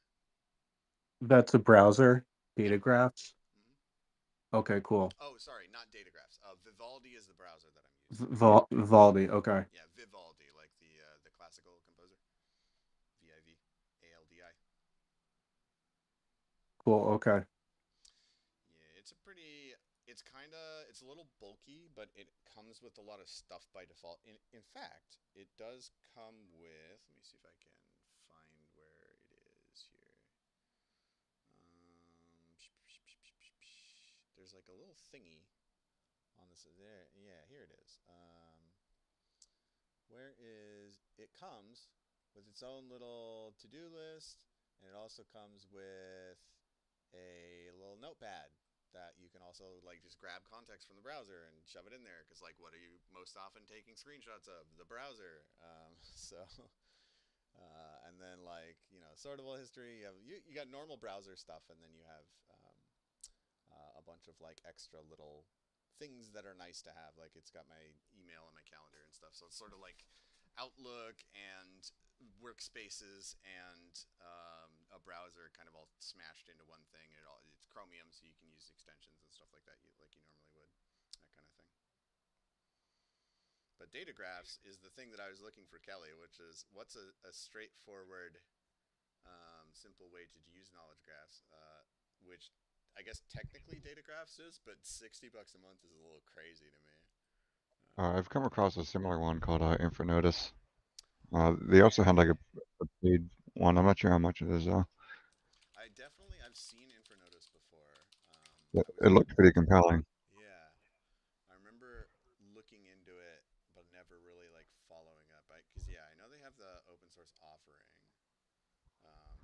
That's a browser, Yep. data graphs. Hmm. Okay, cool. Oh, sorry, not Datagraphs. Vivaldi is the browser that I'm using. Vivaldi. Okay, Yeah, Vivaldi, like the classical composer. Vivaldi. cool. Okay. Yeah, it's a pretty. It's a little bulky, but it comes with a lot of stuff by default. In fact, it does come with. Let me see if I can find where it is here. There's like a little thingy on this. There, yeah, here it is. Where is it? Comes with its own little to-do list, and it also comes with a little notepad that you can also like just grab context from the browser and shove it in there because like what are you most often taking screenshots of the browser so and then like sortable history you got normal browser stuff and then you have a bunch of like extra little things that are nice to have. Like it's got my email and my calendar and stuff. So it's sort of like Outlook and workspaces and a browser kind of all smashed into one thing. It's Chromium, so you can use extensions and stuff like that, like you normally would. That kind of thing. But data graphs is the thing that I was looking for, Kelly, which is what's a straightforward, simple way to use knowledge graphs, which I guess technically data graphs is, but $60 a month is a little crazy to me. I've come across a similar one called Infranotus. They also had like Yeah, a paid one. I'm not sure how much it is though. I've seen Infranotus before. It, I was it looked pretty compelling. Yeah, I remember looking into it, but never really like following up. Because yeah, I know they have the open source offering,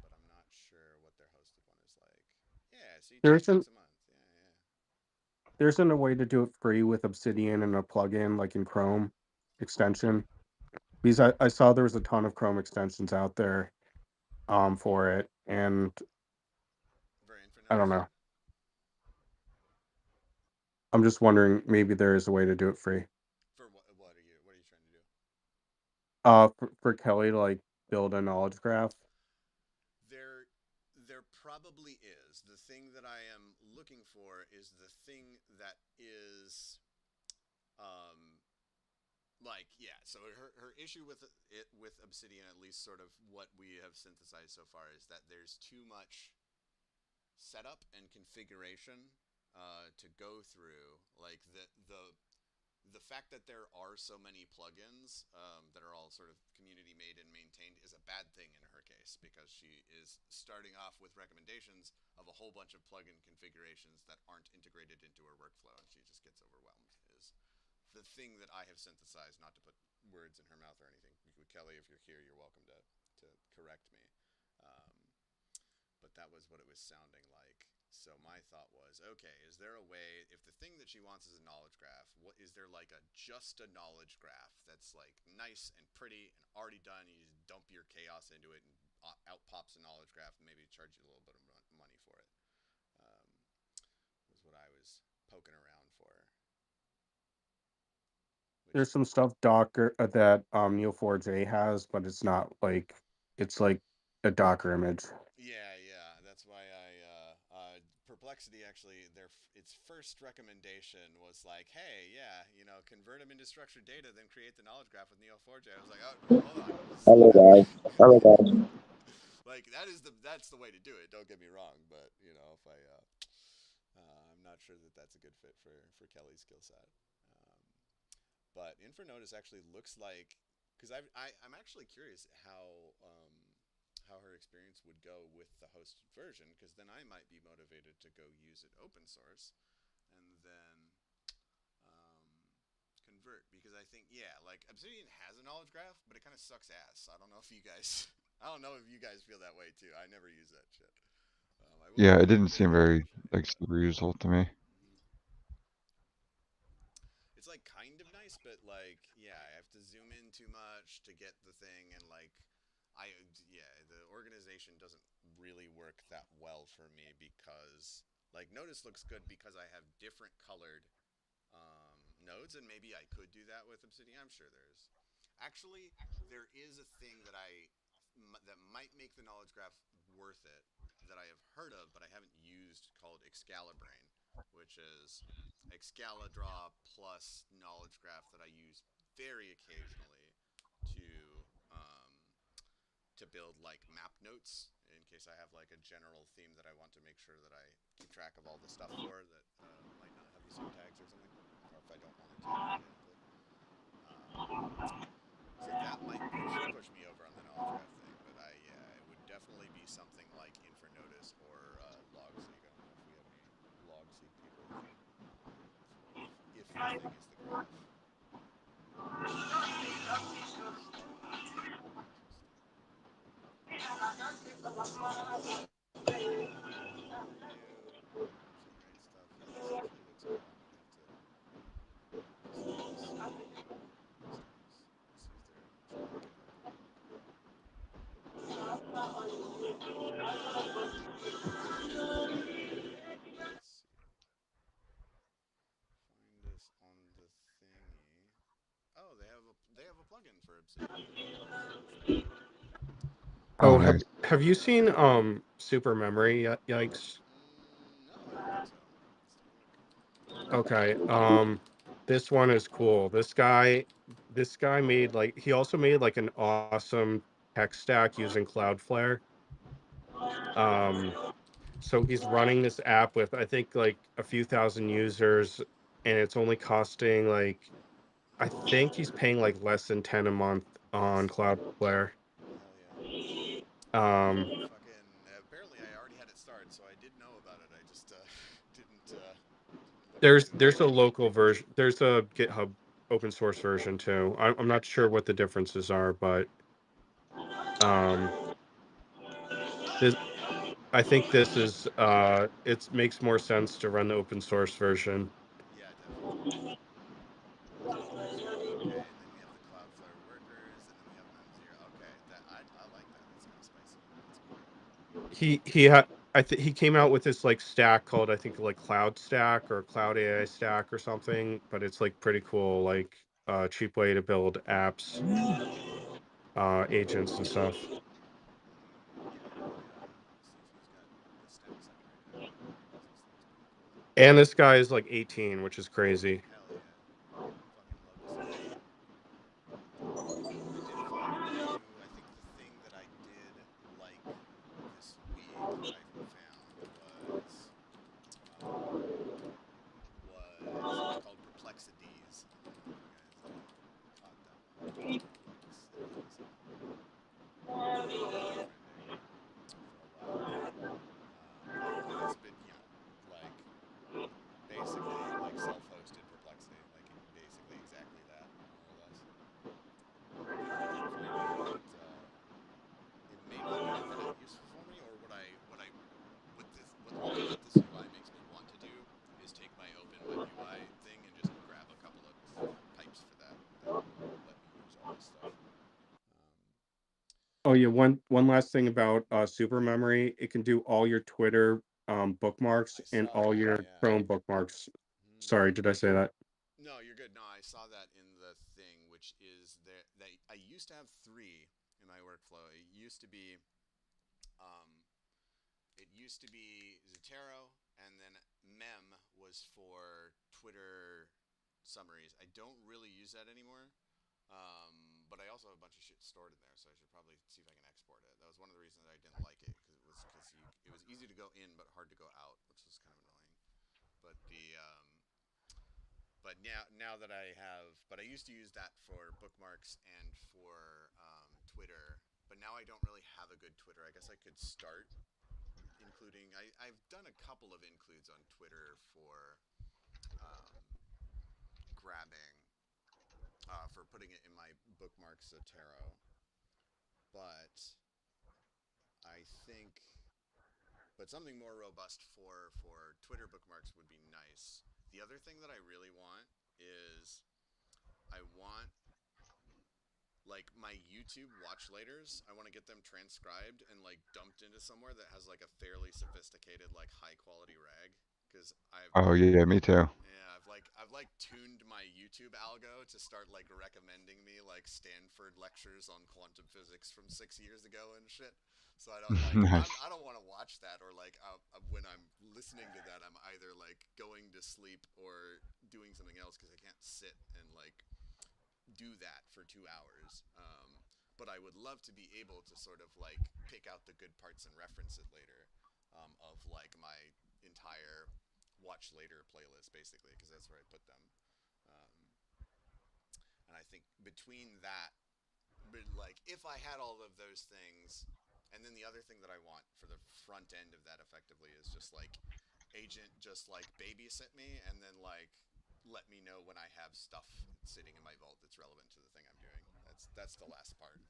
but I'm not sure what their hosted one is like. Yeah, see, There 20 isn't bucks a month. Yeah, yeah. there isn't a way to do it free with Obsidian and a plugin like in Chrome extension. Because I saw there was a ton of Chrome extensions out there for it, and For I don't Infranotus. know. I'm just wondering maybe there is a way to do it free. For what? What are you trying to do? For Kelly to like build a knowledge graph. There, there probably is. The thing that I am looking for is the thing that is, um, like, yeah. So her issue with it with Obsidian, at least sort of what we have synthesized so far, is that there's too much setup and configuration to go through. Like the fact that there are so many plugins that are all sort of community made and maintained is a bad thing in her case, because she is starting off with recommendations of a whole bunch of plugin configurations that aren't integrated into her workflow, and she just gets overwhelmed. Is the thing that I have synthesized, not to put words in her mouth or anything. Kelly, if you're here, you're welcome to correct me. Um, but that was what it was sounding like. So my thought was, okay, is there a way, if the thing that she wants is a knowledge graph, what is there, like a just a knowledge graph that's like nice and pretty and already done? You just dump your chaos into it and out pops a knowledge graph and maybe charge you a little bit of money for it. Um, was what I was poking around for. Which, There's some stuff Docker that Neo4j has, but it's not like it's like a Docker image. yeah, that's why Perplexity actually its first recommendation was like, hey, yeah, convert them into structured data, then create the knowledge graph with Neo4j. I was like, oh, hold on, slow Hello down. guys. Hello guys. Like that's the way to do it. Don't get me wrong, but if I'm not sure that that's a good fit for Kelly's skill set. Um, but Infonotice actually looks like, because I'm actually curious how her experience would go with the hosted version, because then I might be motivated to go use it open source and then um, convert, because I think, yeah, like Obsidian has a knowledge graph, but it kind of sucks ass. I don't know if you guys I don't know if you guys feel that way too. I never use that shit. I will Yeah, it admit I'm didn't seem very very impatient. like super useful to me. It's like kind of nice, but like, yeah, I have to zoom in too much to get the thing, and like, yeah, the organization doesn't really work that well for me, because like Notice looks good because I have different colored nodes, and maybe I could do that with Obsidian. I'm sure actually there is a thing that might make the knowledge graph worth it, that I have heard of but I haven't used, called Excalibrain, which is Excalidraw plus knowledge graph that I use very occasionally to um, to build like map notes, in case I have like a general theme that I want to make sure that I keep track of all the stuff for, that might not have the same tags or something, or if I don't want it to organically. Um, so that might push me over on the knowledge graph thing, but it would definitely be something like Infonotice or Logseek. I don't know if we have any Logseek people here. If the thing is the graph. Interesting. Review, generate stuff. Yeah, this actually looks cool. I might have to just see what this does. Let's see if check the GitHub real quick. Let's see. Find this on the thingy. Oh, they have a plugin for Obsidian. That's pretty cool. Oh, Oh, nice. have you seen Super Memory yet? Yikes. No, I don't think so. Let's take a look. Okay. This one is cool. This guy made like he also made like an awesome tech stack using Cloudflare. Um, so he's running this app with I think like a few thousand users, and it's only costing like I think he's paying like less than 10 a month on Sweet. Cloudflare. Hell yeah. Um, Apparently I already had it started, so I did know about it. I just didn't look there's into it. there's a local version. There's a GitHub open source version too. I'm not sure what the differences are, but um, this I think this is it makes more sense to run the open source version. Yeah, definitely. Sweet. Okay, and then we have the Cloudflare workers, and then we have Memzero. Okay, I like that. That's kind of spicy. That's cool. He had I think he came out with this like stack called I think like Cloud Stack or Cloud AI Stack or something, but it's like pretty cool, like cheap way to build apps, agents and stuff. Yeah, let me see if he's got the stack separated out here, because this looks pretty cool. And this guy is like 18, which is crazy. Hell yeah. Fucking love to see that shit. self-hosted perplexity, like basically exactly that, more or less. I'm finding that it may not be that useful for me, or what looking at this UI makes me want to do is take my open web UI thing and just grab a couple of pipes for that will let me use all this stuff. Um, Oh yeah, one last thing about super memory. It can do all your Twitter bookmarks I and saw all that, your yeah. Chrome bookmarks. Hmm. Sorry, did I say that? No, you're good. No, I saw that in the thing, which is that I used to have three in my workflow. Um, it used to be Zotero, and then Mem was for Twitter summaries. I don't really use that anymore, but I also have a bunch of shit stored in there, so I should probably see if I can export it. That was one of the reasons that I didn't like it because it was easy to go in but hard to go out, which was kind of annoying. But now that I have, but I used to use that for bookmarks and for Twitter, but now I don't really have a good Twitter. I guess I could start including. I've done a couple of includes on Twitter for um, grabbing for putting it in my bookmarks Zotero, but I think but something more robust for Twitter bookmarks would be nice. The other thing that I really want is I want like my YouTube watch laters. I want to get them transcribed and like dumped into somewhere that has like a fairly sophisticated like high quality rag because Oh yeah, me too. yeah, I've tuned my YouTube algo to start like recommending me like Stanford lectures on quantum physics from 6 years ago and shit. So I don't like Nice. I don't want to watch that or like when I'm listening to that I'm either like going to sleep or doing something else because I can't sit and like do that for 2 hours. But I would love to be able to sort of like pick out the good parts and reference it later of like my entire watch later playlist basically because that's where I put them. Um, and I think between that, but like if I had all of those things, and then the other thing that I want for the front end of that effectively is just like agent just like babysit me and then like let me know when I have stuff sitting in my vault that's relevant to the thing I'm doing. That's the last part.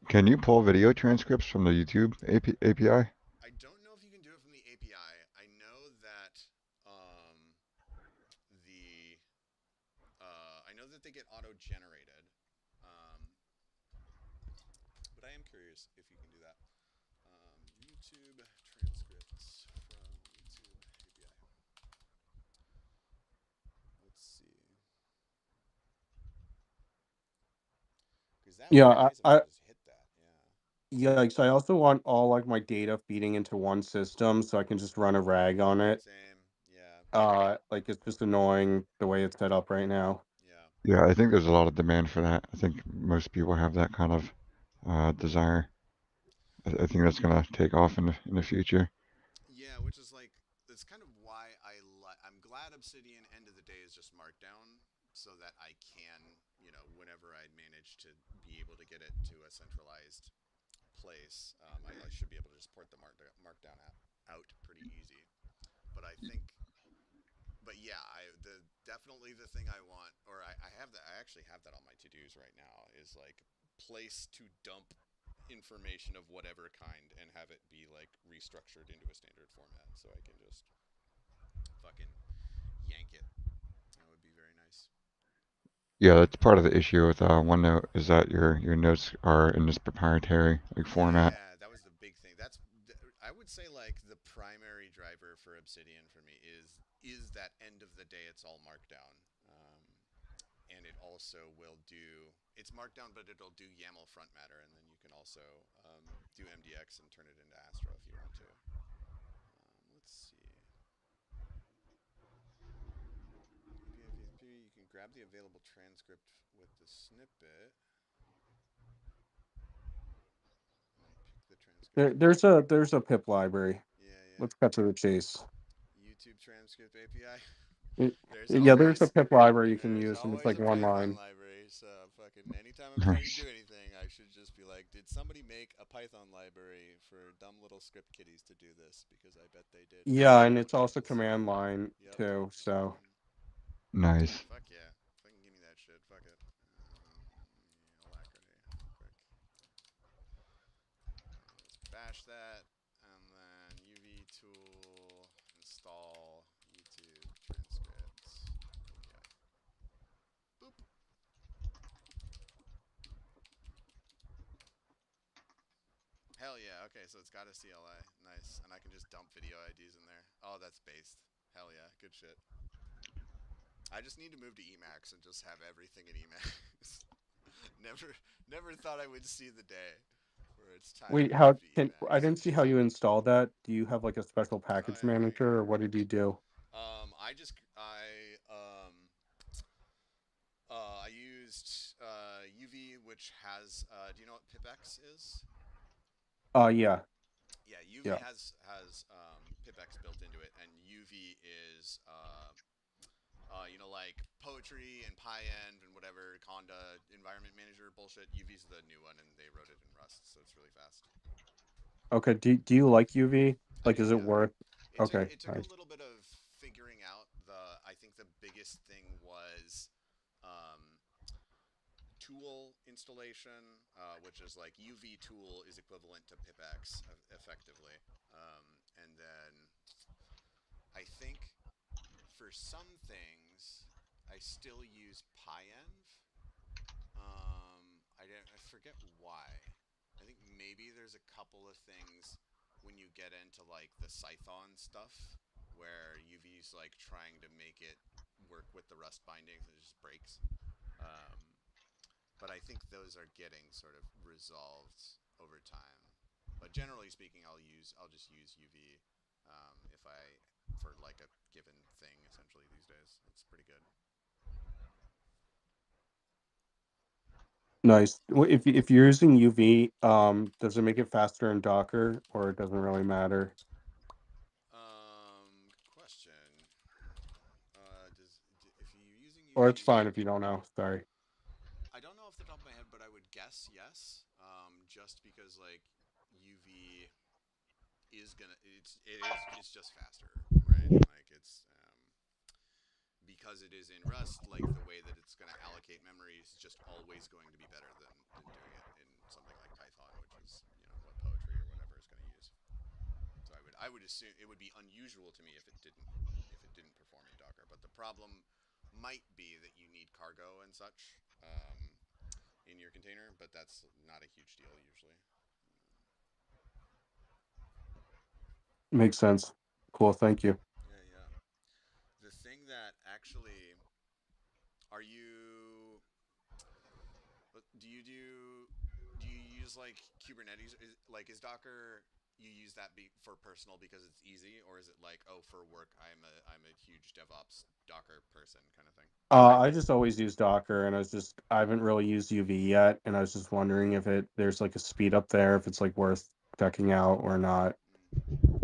Can you pull video transcripts from the YouTube API? I don't know if you can do it from the API. I know that the I know that they get auto generated, um, but I am curious if you can do that. YouTube transcripts from YouTube API. Let's see, because that would be Yeah, nice if I could just hit that. Yeah. yikes. I also want all like my data feeding into one system so I can just run a rag on it. Same. Yeah. Like it's just annoying the way it's set up right now. Yeah. Yeah, I think there's a lot of demand for that. I think most people have that kind of desire. I think that's gonna take off in the future. Yeah, which is like that's kind of why I'm glad Obsidian end of the day is just Markdown so that I can, whenever I manage to be able to get it to a centralized place, I should be able to just port the Markdown app out pretty easy. But I think, but yeah, the definitely the thing I want, or I have that. I actually have that on my to dos right now. Is like place to dump information of whatever kind and have it be like restructured into a standard format, so I can just fucking yank it. That would be very nice. Yeah, that's part of the issue with OneNote is that your notes are in this proprietary like format. Yeah, that was the big thing. I would say like the primary driver for Obsidian for me is that end of the day it's all Markdown. And it also will do it's Markdown, but it'll do YAML front matter, and then you can also do MDX and turn it into Astro if you want to. Let's see. API you can grab the available transcript with the snippet and pick the transcript you want. There's a pip library. Yeah, yeah. Let's cut to the chase. YouTube transcript API. Y- There's Yeah, there's a always pip library you can there's use, and it's always like a one Python line. library. So fucking anytime I'm trying to do Nice. anything, I should just be like, did somebody make a Python library for dumb little script kiddies to do this? Because I bet they did. Yeah, and it's also command line Yep. too. So Mm-hmm. Nice. Fuck yeah. Fucking give me that shit. Fuck it. Alacrity, real quick. Let's bash that, and then UV tool, install YouTube transcript API. Boop. Hell yeah. Okay, so it's got a CLI. Nice. And I can just dump video IDs in there. Oh, that's based. Hell yeah. Good shit. I just need to move to Emacs and just have everything in Emacs. never, never thought I would see the day where it's time to Wait, move how to can I Emacs. didn't see how you installed that. Do you have like a special Oh package yeah, right manager, here. or what did you do? I used UV, which has. Do you know what pipx is? Yeah, Yeah, UV yeah. has pipx built into it, and UV is like poetry and PyEnv and whatever Conda environment manager bullshit. UV's the new one, and they wrote it in Rust, so it's really fast. Okay. Do you like UV? I Like, do, is it yeah. worth? It took Okay, it took a nice. little bit of figuring out the. I think the biggest thing was um, tool installation, which is like UV tool is equivalent to pipx effectively, and then I think for some things I still use PyEnv. I forget why. I think maybe there's a couple of things when you get into like the Python stuff where UV's like trying to make it work with the Rust bindings and it just breaks. Um, but I think those are getting sort of resolved over time. But generally speaking, I'll just use UV if I for like a given thing essentially these days. It's pretty good. Nice. If you're using UV, does it make it faster in Docker, or it doesn't really matter? Good question. If you're using Or it's UV, fine if you don't know. Sorry. I don't know off the top of my head, but I would guess yes. Just because like UV is gonna it's just faster, right? Like it's because it is in Rust, like the way that it's going to allocate memory is just always going to be better than doing it in something like Python, which is what poetry or whatever is going to use. So I would assume it would be unusual to me if it didn't perform in Docker. But the problem might be that you need cargo and such in your container, but that's not a huge deal usually. Makes sense. Cool. Thank you. Yeah, yeah. The thing that actually are you do you use like Kubernetes? Is Docker you use that for personal because it's easy, or is it like, oh, for work I'm a huge DevOps Docker person kind of thing? I just always use Docker, and I haven't really used UV yet, and I was just wondering if there's like a speed up there, if it's like worth checking out or not.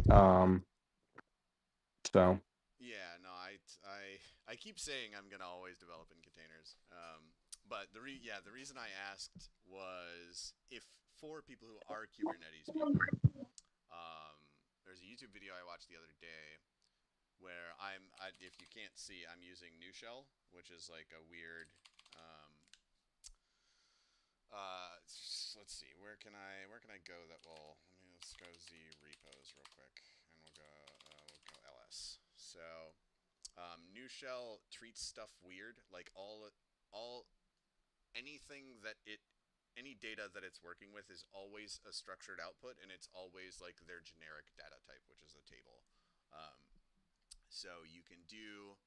Mm. Um, so Yeah, no, I keep saying I'm gonna always develop in containers. But the reason I asked was if for people who are Kubernetes people, um, there's a YouTube video I watched the other day where if you can't see, I'm using new shell, which is like a weird. Um, let's see, where can I go that will let's go z repos real quick, and we'll go ls. So new shell treats stuff weird, like all anything that it any data that it's working with is always a structured output, and it's always like their generic data type, which is a table. Um, so you can do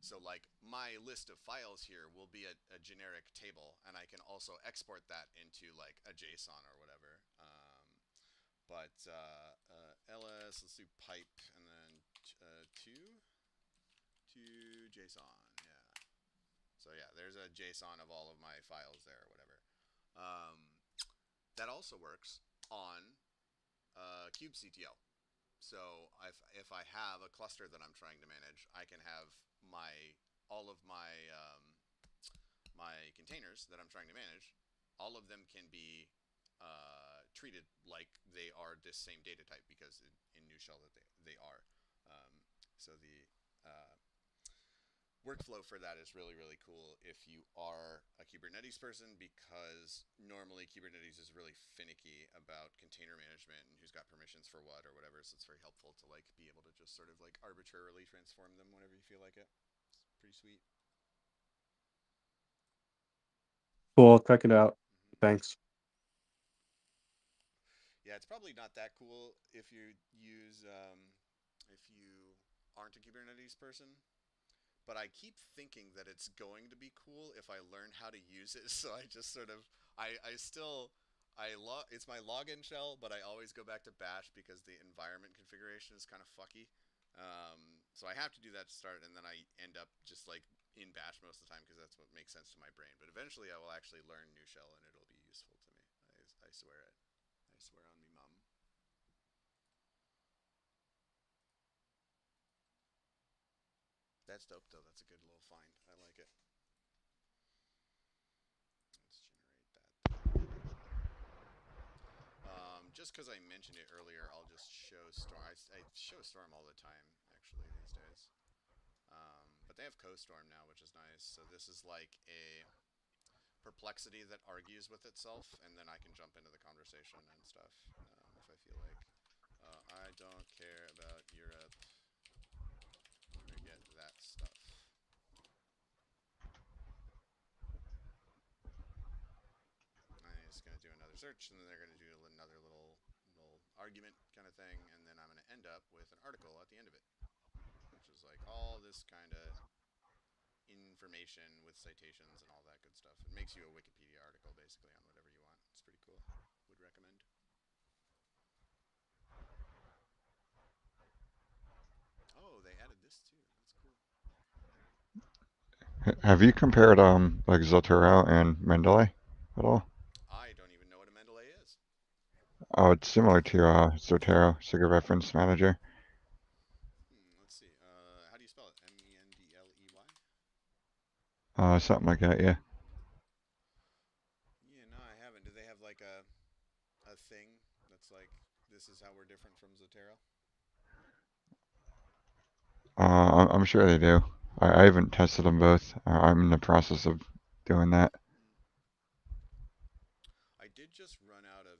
so like my list of files here will be a generic table, and I can also export that into like a JSON or whatever. But ls, let's do pipe, and then to JSON. Yeah. So yeah, there's a JSON of all of my files there or whatever. Um, that also works on kubectl. So if I have a cluster that I'm trying to manage, I can have all of my containers that I'm trying to manage. All of them can be treated like they are this same data type because in new shell that they are. So the workflow for that is really, really cool if you are a Kubernetes person, because normally Kubernetes is really finicky about container management and who's got permissions for what or whatever. So it's very helpful to like be able to just sort of like arbitrarily transform them whenever you feel like it. It's pretty sweet. Cool. Check it out. Hmm. Thanks. Yeah, it's probably not that cool if you use if you aren't a Kubernetes person, but I keep thinking that it's going to be cool if I learn how to use it. So I just sort of I still it's my login shell, but I always go back to Bash because the environment configuration is kind of fucky. So I have to do that to start, and then I end up just like in Bash most of the time because that's what makes sense to my brain. But eventually, I will actually learn new shell, and it'll be useful to me. I swear it. I swear on me, mum. That's dope though. That's a good little find. I like it. Let's generate that then. Just because I mentioned it earlier, I'll just show Storm. I show Storm all the time, actually, these days. But they have CoStorm now, which is nice. So this is like a perplexity that argues with itself, and then I can jump into the conversation and stuff if I feel like. I don't care about Europe. Forget that stuff. And it's going to do another search, and then they're going to do another little argument kind of thing, and then I'm going to end up with an article at the end of it, which is like all this kind of information with citations and all that good stuff. It makes you a Wikipedia article basically on whatever you want. It's pretty cool. Would recommend. Oh, they added this too. That's cool. Have you compared like Zotero and Mendeley at all? I don't even know what a Mendeley is. Oh, it's similar to Zotero, Secret Reference Manager. Let's see. How do you spell it? Mendley? Something like that. Yeah. Yeah, no, I haven't. Do they have like a thing that's like this is how we're different from Zotero? I'm sure they do. I haven't tested them both. I'm in the process of doing that. Hmm. I did just run out of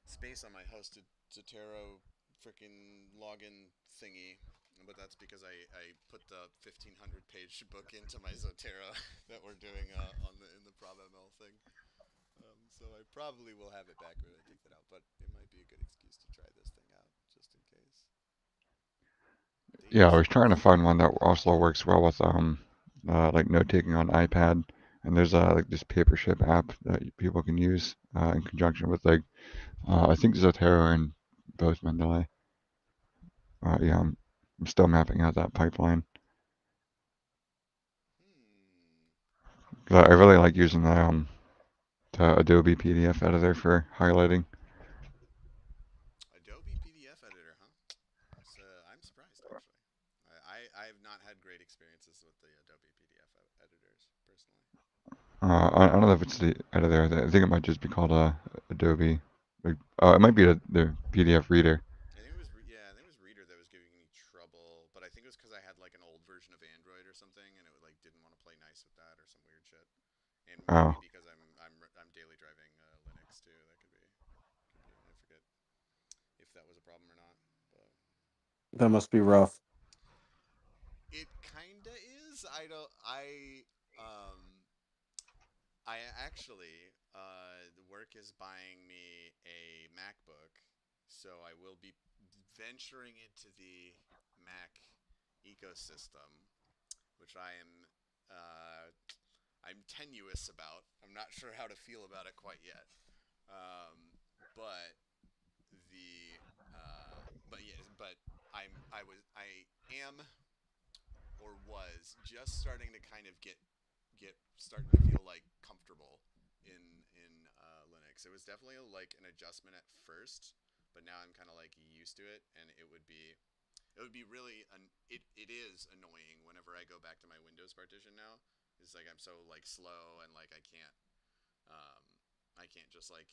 space on my hosted Zotero freaking login thingy, but that's because I put the 1,500 page book into my Zotero that we're doing on the in the ProbML thing. So I probably will have it back when I take that out, but it might be a good excuse to try this thing out just in case. Data Yeah, I was trying to source. find one that also works well with like note taking on iPad. And there's like this Papership app that people can use in conjunction with like I think Zotero and both Mendeley. Yeah, I'm still mapping out that pipeline. Hmm. 'Cause I really like using the Adobe PDF editor for highlighting. Adobe PDF editor, huh? So I'm surprised actually. I have not had great experiences with the Adobe PDF editors personally. I don't know if it's the editor. I think it might just be called Adobe. Like, it might be the PDF reader. I think it was yeah, I think it was Reader that was giving me trouble, but I think it was because I had like an old version of Android or something, and it like didn't want to play nice with that or some weird shit. And maybe Oh, because I'm daily driving Linux too. That could be. I forget if that was a problem or not, but That must be rough. it kinda is. I actually the work is buying me a MacBook, so I will be venturing into the Mac ecosystem, which uh, I'm tenuous about. I'm not sure how to feel about it quite yet. But the but yeah, but I am or was just starting to kind of get starting to feel like comfortable in Linux. It was definitely like an adjustment at first, but now I'm kind of like used to it, and it would be really it is annoying whenever I go back to my Windows partition now. It's like I'm so like slow and like um I can't just like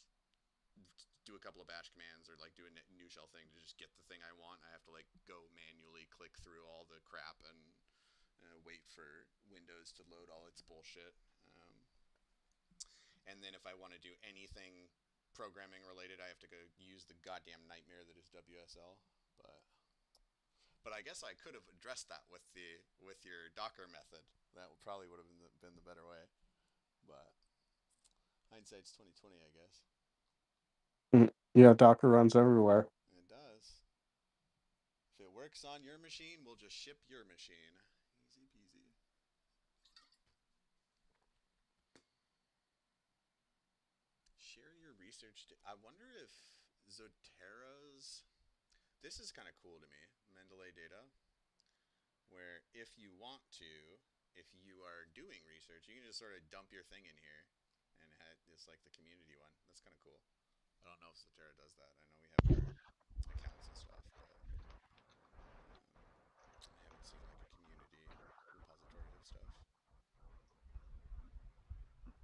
do a couple of bash commands or like do a new shell thing to just get the thing I want. I have to like go manually click through all the crap and wait for Windows to load all its bullshit. And then if I want to do anything programming related, I have to go use the goddamn nightmare that is WSL. But but I guess I could have addressed that with your Docker method. That probably would have been the better way. But hindsight's 2020, I guess. Yeah, Docker runs everywhere. It does. If it works on your machine, we'll just ship your machine. Easy peasy. Share your research. I wonder if Zotera's. This is kind of cool to me. Mendeley data, where if you want to, if you are doing research, you can just sort of dump your thing in here, and it's like the community one. That's kind of cool. I don't know if Zotera does that. I know we have our accounts and stuff, but I haven't seen like a community repository of stuff.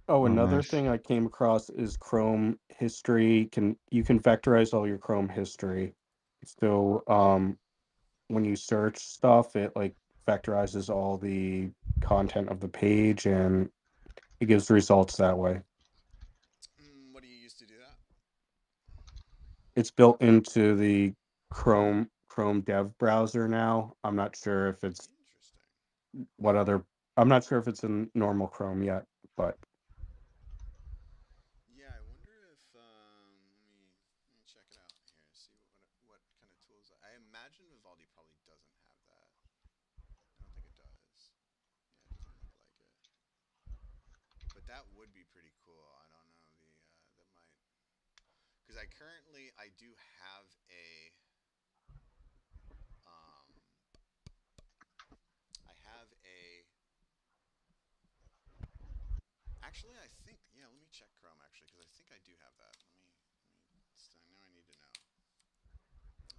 Oh, Oh, another nice. thing I came across is Chrome history. You can vectorize all your Chrome history. So when you search stuff, it like vectorizes all the content of the page and it gives results that way. What do you use to do that? It's built into the Chrome dev browser now. Interesting. What other I'm not sure if it's in normal Chrome yet, but Yeah, I wonder if let me check it out here. See what kind of tools. I imagine Vivaldi probably doesn't have that. I don't think it does. Yeah, it doesn't look like it. But that would be pretty cool. I don't know that might because I do have a um I have a actually I think yeah. Let me check Chrome actually because I think I do have that. I know I need to know.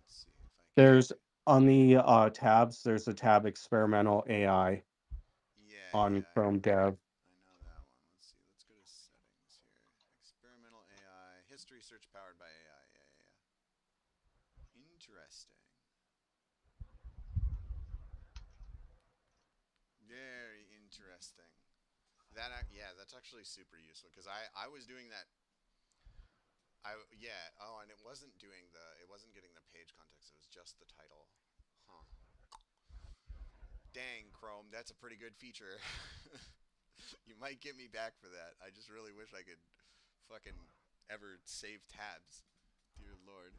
Let's see if I can. there's on the tabs, there's a tab experimental AI Yeah, on yeah, Chrome dev. I know that one. Let's see. Let's go to settings here. Experimental AI, history search powered by AI. Yeah, yeah, yeah. Interesting. Very interesting. Yeah, that's actually super useful because I was doing that. Yeah. Oh, and it wasn't getting the page context. It was just the title. Huh. Dang, Chrome, that's a pretty good feature. You might get me back for that. I just really wish I could fucking ever save tabs. Dear Lord.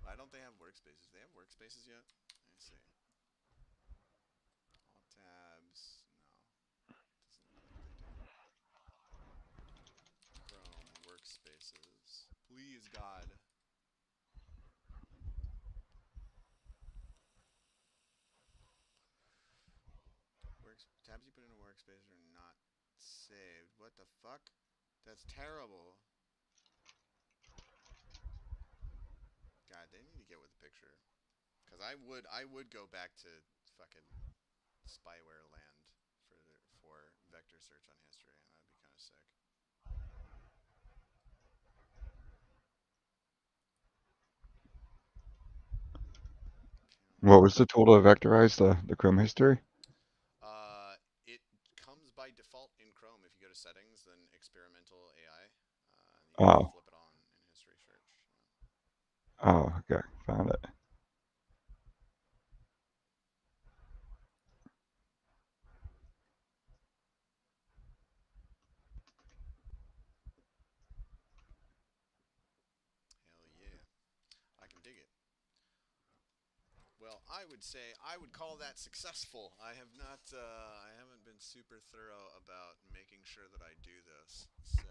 Why don't they have workspaces? They have workspaces yet? Let me see. All tabs. No, doesn't look like they do. Chrome workspaces. Please, God. Tabs you put in a workspace are not saved. What the fuck? That's terrible. God, they need to get with the picture. Cause I would go back to fucking spyware land for vector search on history, and that'd be kind of sick. What was the tool to vectorize the Chrome history? It comes by default in Chrome. If you go to settings, then experimental AI, and you can Oh, flip it on in history search. oh, okay, found it. Hell yeah, I can dig it. Well, I would say I would call that successful. I haven't been super thorough about making sure that I do this. So